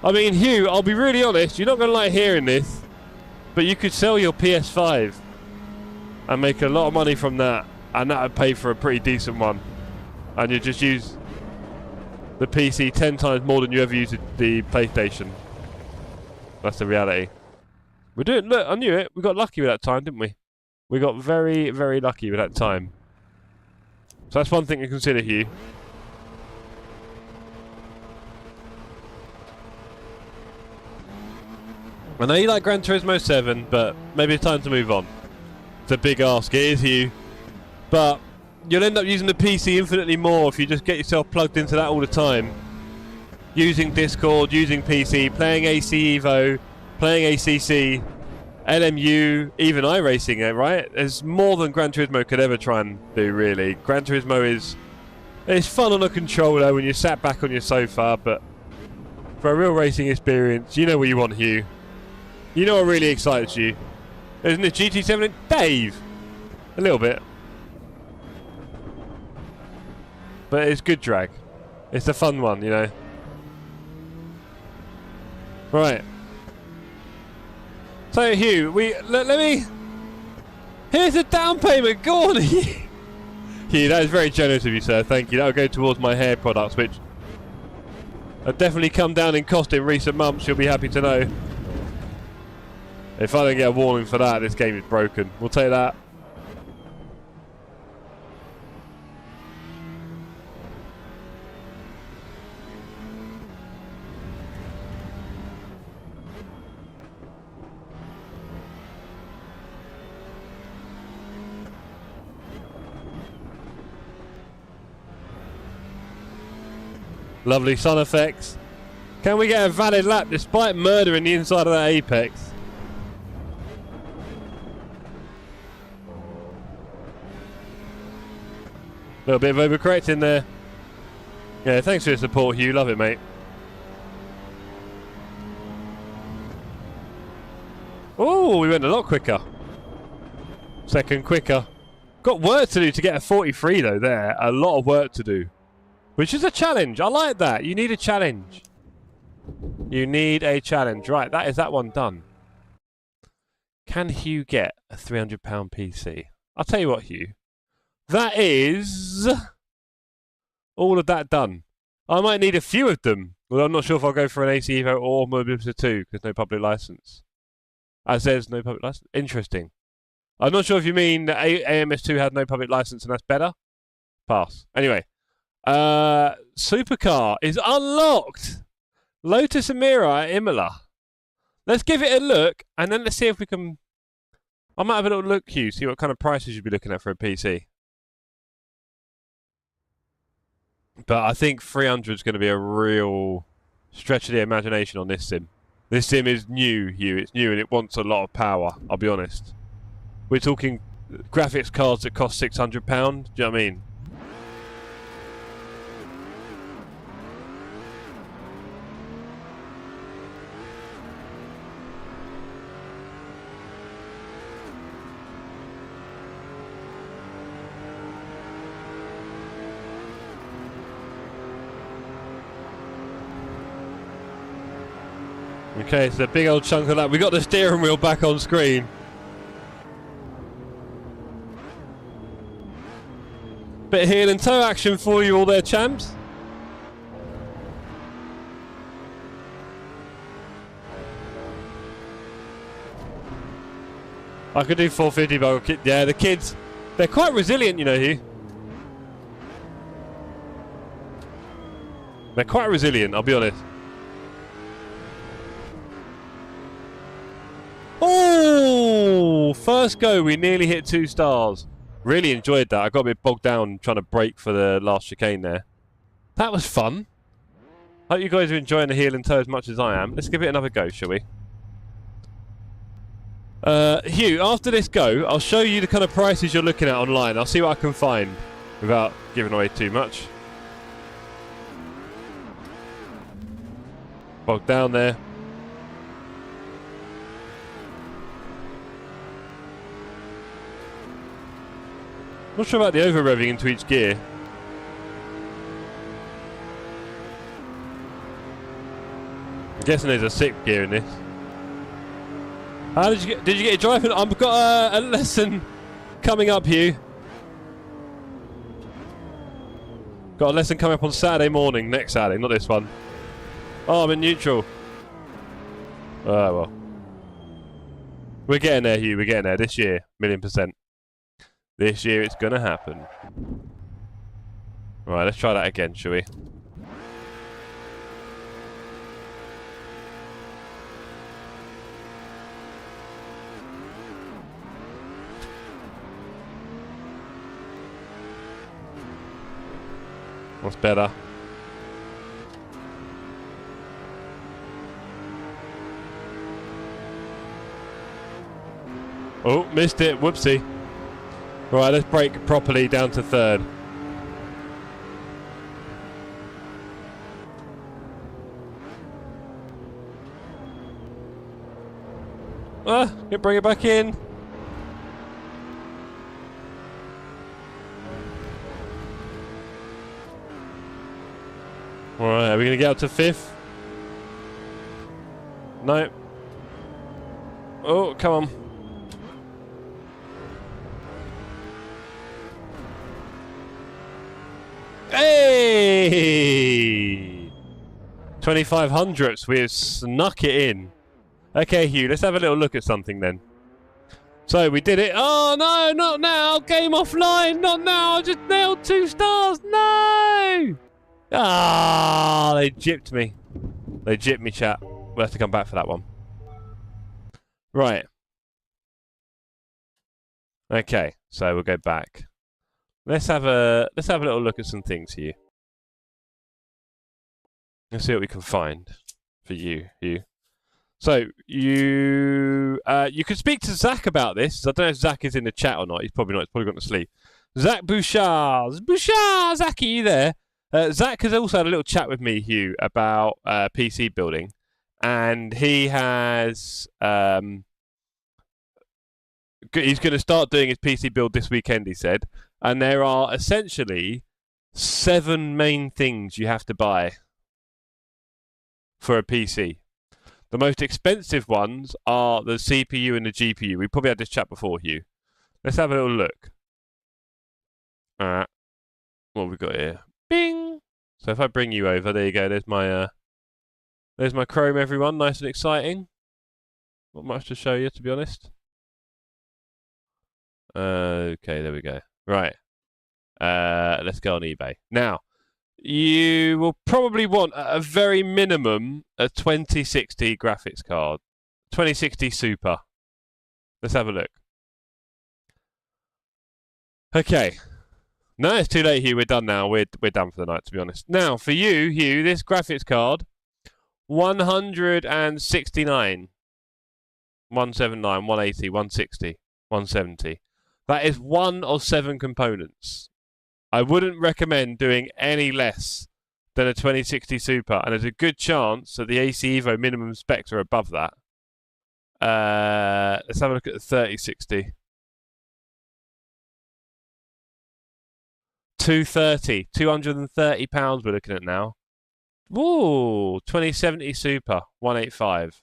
I mean, Hugh, I'll be really honest, you're not going to like hearing this, but you could sell your PS5 and make a lot of money from that, and that would pay for a pretty decent one. And you just use the PC 10 times more than you ever use the PlayStation. That's the reality. We're doing. Look, I knew it. We got lucky with that time, didn't we? We got very, very lucky with that time. So that's one thing to consider, Hugh. I know you like Gran Turismo 7, but maybe it's time to move on. It's a big ask, it is, Hugh. But you'll end up using the PC infinitely more if you just get yourself plugged into that all the time. Using Discord, using PC, playing AC Evo, playing ACC, LMU, even iRacing, right? There's more than Gran Turismo could ever try and do, really. Gran Turismo is... It's fun on a controller when you're sat back on your sofa, but for a real racing experience, you know what you want, Hugh. You know what really excites you. Isn't it GT7? Dave! A little bit. But it's good drag. It's a fun one, you know. Right. So Hugh, let me... Here's a down payment, go on Hugh, that is very generous of you, sir, thank you. That'll go towards my hair products, which have definitely come down in cost in recent months, you'll be happy to know. If I don't get a warning for that, this game is broken. We'll take that. Lovely sun effects. Can we get a valid lap despite murdering the inside of that apex? A little bit of overcorrecting there. Yeah, thanks for your support, Hugh. Love it, mate. Oh, we went a lot quicker. Second quicker. Got work to do to get a 43 though there. A lot of work to do. Which is a challenge. I like that. You need a challenge. You need a challenge. Right, that is that one done. Can Hugh get a £300 PC? I'll tell you what, Hugh. That is all of that done. I might need a few of them. Well, I'm not sure if I'll go for an AC Evo or Mobility 2 because no public license. As there's no public license. Interesting. I'm not sure if you mean that AMS2 had no public license and that's better. Pass. Anyway. Supercar is unlocked. Lotus Emira at Imola. Let's give it a look and then let's see if we can... I might have a little look, Hugh, see what kind of prices you'd be looking at for a PC. But I think 300 is going to be a real stretch of the imagination on this sim. This sim is new, Hugh. It's new and it wants a lot of power, I'll be honest. We're talking graphics cards that cost £600. Do you know what I mean? Okay, it's a big old chunk of that. We got the steering wheel back on screen. Bit of heel and toe action for you all there, champs. I could do 450, but yeah, the kids, they're quite resilient, you know, Hugh. They're quite resilient, I'll be honest. Oh, first go, we nearly hit 2 stars. Really enjoyed that. I got a bit bogged down trying to brake for the last chicane there. That was fun. Hope you guys are enjoying the heel and toe as much as I am. Let's give it another go, shall we? Hugh, after this go, I'll show you the kind of prices you're looking at online. I'll see what I can find without giving away too much. Bogged down there. Not sure about the over-revving into each gear. I'm guessing there's a 6th gear in this. How did you get your driving? I've got a lesson coming up, Hugh. Got Got a lesson coming up on Saturday morning, next Saturday, not this one. Oh, I'm in neutral. Oh, well. We're getting there, Hugh, we're getting there. This year, 1,000,000%. This year it's gonna happen. Right, let's try that again, shall we? That's better. Oh, missed it. Whoopsie. Right, let's brake properly down to third. Bring it back in. Alright, are we going to get up to fifth? No. Oh, come on. Hey! 2500ths, we have snuck it in. Okay, Hugh, let's have a little look at something then. So, we did it. Oh, no, not now. Game offline. Not now. I just nailed 2 stars. No! Ah, they gypped me. They gypped me, chat. We'll have to come back for that one. Right. Okay, so we'll go back. Let's have a little look at some things here. Let's see what we can find for you, Hugh. So you could speak to Zach about this. I don't know if Zach is in the chat or not. He's probably not. He's probably gone to sleep. Zach Bouchard, Zach, are you there? Zach has also had a little chat with me, Hugh, about PC building, and he has he's going to start doing his PC build this weekend. He said, and there are essentially 7 main things you have to buy for a PC. The most expensive ones are the CPU and the GPU. We probably had this chat before, Hugh. Let's have a little look. What have we got here? Bing! So if I bring you over, there you go. There's my Chrome, everyone. Nice and exciting. Not much to show you, to be honest. Okay, there we go. Right. Let's go on eBay. Now, you will probably want, at a very minimum, a 2060 graphics card. 2060 Super. Let's have a look. Okay. No, it's too late, Hugh. We're done now. We're done for the night, to be honest. Now, for you, Hugh, this graphics card, 169. 179, 180, 160, 170. That is 1 of 7 components. I wouldn't recommend doing any less than a 2060 Super, and there's a good chance that the AC Evo minimum specs are above that. Let's have a look at the 3060. 230, £230 we're looking at now. Ooh, 2070 Super, 185.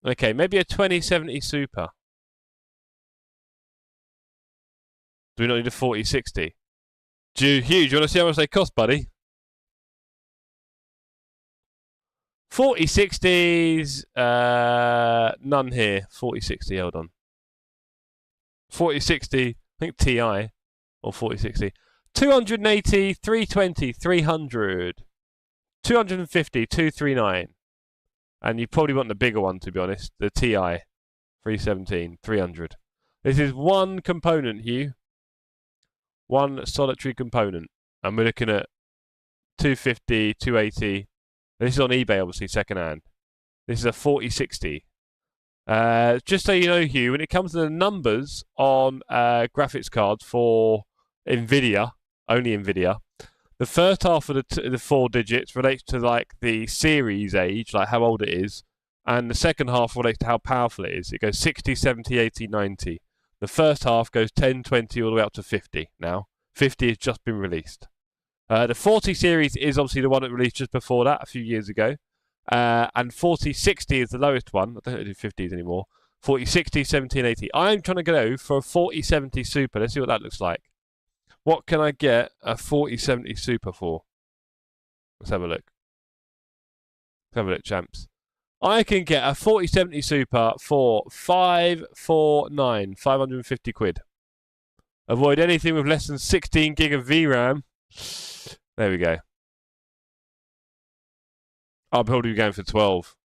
Okay, maybe a 2070 Super. Do we not need a 4060? Hugh, do you want to see how much they cost, buddy? 4060s, none here. 4060, hold on. 4060, I think Ti, or 4060. 280, 320, 300. 250, 239. And you probably want the bigger one, to be honest. The Ti, 317, 300. This is one component, Hugh. One solitary component. And we're looking at 250, 280. This is on eBay, obviously, second hand. This is a 4060. Just so you know, Hugh, when it comes to the numbers on graphics cards for NVIDIA, only NVIDIA, the first half of the 4 digits relates to like the series age, like how old it is, and the second half relates to how powerful it is. It goes 60, 70, 80, 90. The first half goes 10, 20, all the way up to 50 now. 50 has just been released. The 40 series is obviously the one that released just before that, a few years ago. And 4060 is the lowest one. I don't do 50s anymore. 4060, 70, and 80. I'm trying to go for a 4070 Super. Let's see what that looks like. What can I get a 4070 Super for? Let's have a look. Let's have a look, champs. I can get a 4070 Super for 549, 550 quid. Avoid anything with less than 16 gig of VRAM. There we go. I'll probably be going for 12.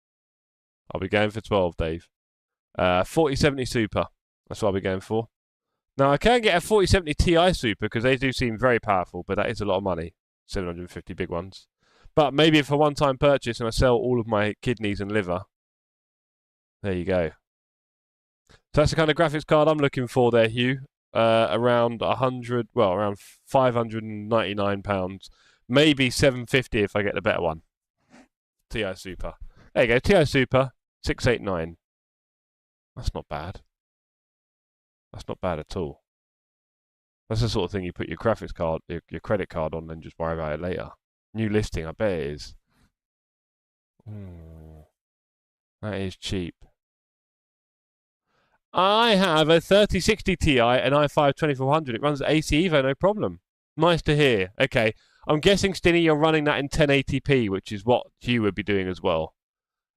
I'll be going for 12, Dave. 4070 Super. That's what I'll be going for. Now, I can get a 4070 Ti Super because they do seem very powerful, but that is a lot of money. 750 big ones. But maybe for a one-time purchase and I sell all of my kidneys and liver. There you go. So that's the kind of graphics card I'm looking for there, Hugh. Around around £599. Maybe £750 if I get the better one. Ti Super. There you go, Ti Super, 689. That's not bad. That's not bad at all. That's the sort of thing you put your graphics card, your credit card on and just worry about it later. New listing, I bet it is. That is cheap. I have a 3060 Ti, an i5 2400. It runs AC Evo, no problem. Nice to hear. Okay, I'm guessing, Stinny, you're running that in 1080p, which is what Hugh would be doing as well.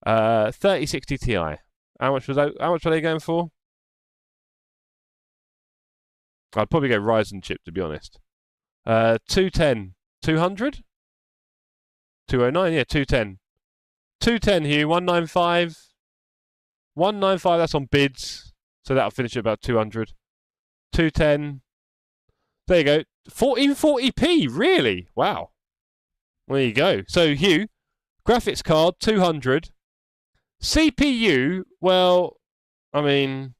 3060 Ti. How much were they going for? I'd probably go Ryzen chip, to be honest. 210. 200? 209, yeah, 210. 210, Hugh, 195. 195, that's on bids. So that'll finish at about 200. 210. There you go. 1440p, really? Wow. There you go. So, Hugh, graphics card, 200. CPU, well, I mean,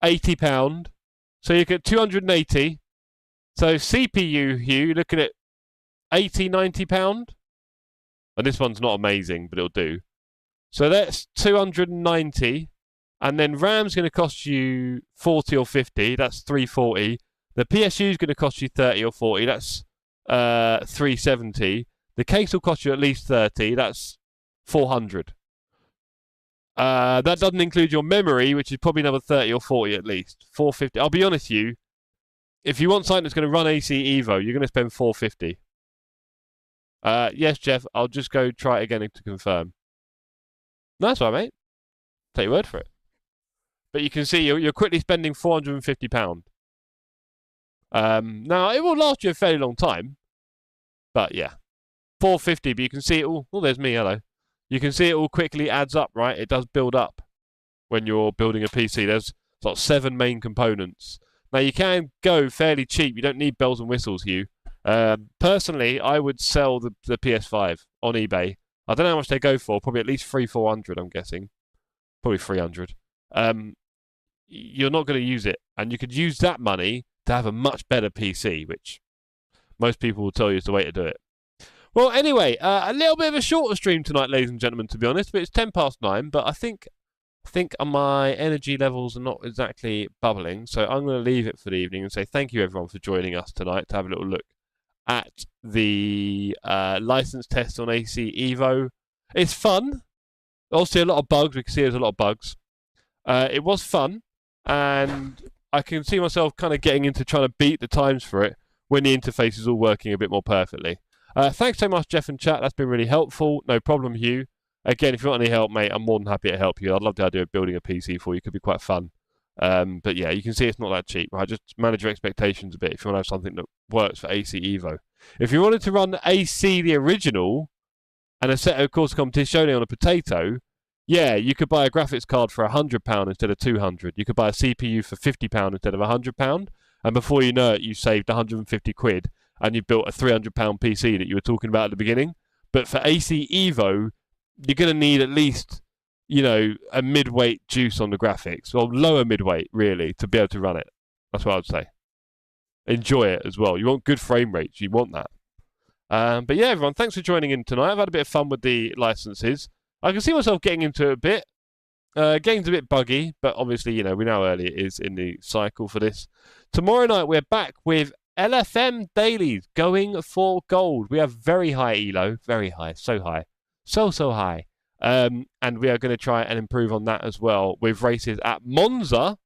£80. So you get 280. So CPU, Hugh, looking at £80, £90. And this one's not amazing, but it'll do. So that's 290. And then RAM's going to cost you 40 or 50. That's 340. The PSU is going to cost you 30 or 40. That's 370. The case will cost you at least 30. That's 400. That doesn't include your memory, which is probably another 30 or 40 at least. 450. I'll be honest with you. If you want something that's going to run AC Evo, you're going to spend 450. Yes, Jeff. I'll just go try it again to confirm. No, that's all right, mate. Take your word for it. But you can see you're quickly spending £450. Now, it will last you a fairly long time. But, yeah. 450, but you can see it all. Oh, there's me, hello. You can see it all quickly adds up, right? It does build up when you're building a PC. There's like 7 main components. Now, you can go fairly cheap. You don't need bells and whistles, Hugh. Personally, I would sell the PS5 on eBay. I don't know how much they go for. Probably at least 300-400, I'm guessing. Probably 300. You're not going to use it. And you could use that money to have a much better PC, which most people will tell you is the way to do it. Well, anyway, a little bit of a shorter stream tonight, ladies and gentlemen, to be honest. But it's 9:10, but I think my energy levels are not exactly bubbling. So I'm going to leave it for the evening and say thank you, everyone, for joining us tonight to have a little look at the license test on AC Evo. It's fun. Obviously, a lot of bugs. We can see there's a lot of bugs. It was fun, and I can see myself kind of getting into trying to beat the times for it when the interface is all working a bit more perfectly. Thanks so much, Jeff and chat. That's been really helpful. No problem, Hugh. Again, if you want any help, mate, I'm more than happy to help you. I'd love the idea of building a PC for you. It could be quite fun. But yeah, you can see it's not that cheap, right? Just manage your expectations a bit if you want to have something that works for AC Evo. If you wanted to run AC the original and Assetto Corsa Competizione on a potato, yeah, you could buy a graphics card for £100 instead of £200. You could buy a CPU for £50 instead of £100. And before you know it, you saved 150 quid and you built a £300 PC that you were talking about at the beginning. But for AC Evo, you're going to need at least, you know, a mid-weight juice on the graphics, or lower mid-weight, really, to be able to run it. That's what I'd say. Enjoy it as well. You want good frame rates. You want that. But yeah, everyone, thanks for joining in tonight. I've had a bit of fun with the licenses. I can see myself getting into it a bit. Game's a bit buggy, but obviously, you know, we know how early it is in the cycle for this. Tomorrow night, we're back with LFM dailies going for gold. We have very high elo, very high, so high. So high. And we are going to try and improve on that as well with races at Monza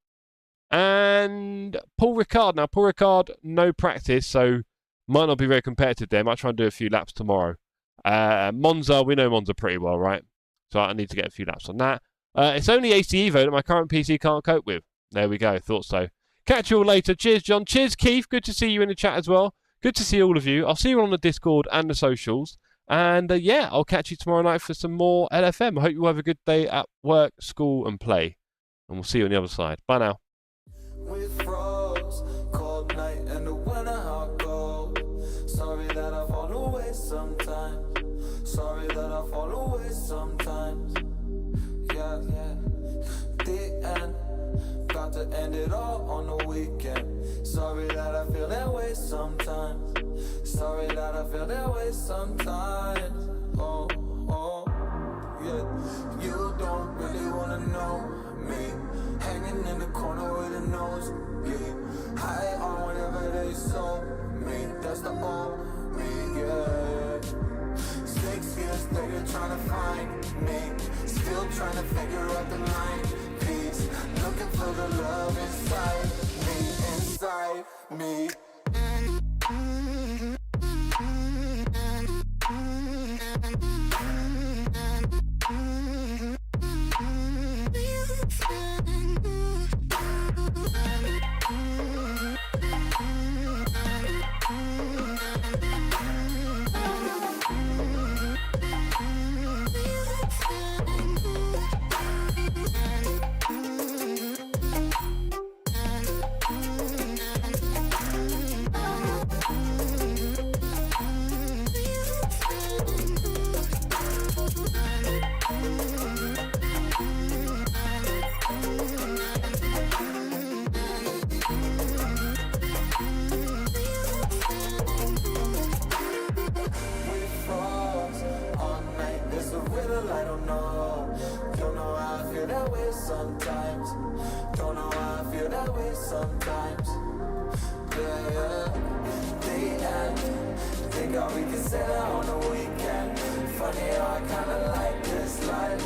and Paul Ricard. Now, Paul Ricard, no practice, so might not be very competitive there. Might try and do a few laps tomorrow. Monza, we know Monza pretty well, right? So I need to get a few laps on that. It's only ACE Evo that my current PC can't cope with. There we go. Thought so. Catch you all later. Cheers, John. Cheers, Keith. Good to see you in the chat as well. Good to see all of you. I'll see you on the Discord and the socials. And yeah, I'll catch you tomorrow night for some more LFM. I hope you have a good day at work, school, and play. And we'll see you on the other side. Bye now. With frogs, cold night and the winter hot cold. Sorry that I fall away sometimes. Sorry that I fall away sometimes. Yeah, yeah. The end, got to end it all on the weekend. Sorry that I feel that way sometimes. Sorry that I feel that way sometimes. Oh, oh, yeah. You don't really wanna know me. Hanging in the corner with a nose bleed. High on whatever they sold me. That's the old me, yeah. 6 years later trying to find me. Still trying to figure out the line piece. Looking for the love inside me. Sometimes, don't know how I feel that way sometimes. Yeah, yeah. The end, think all we can say that on the weekend. Funny how I kinda like this life.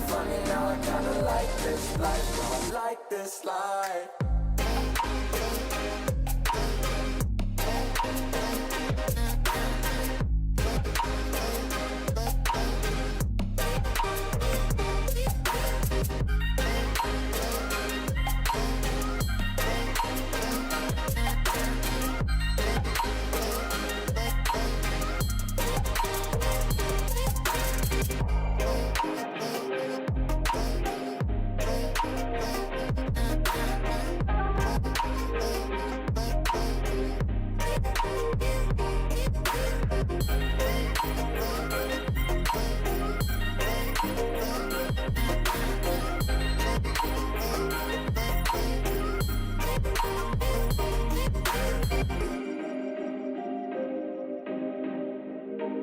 Funny now I kinda like this life. I like this life.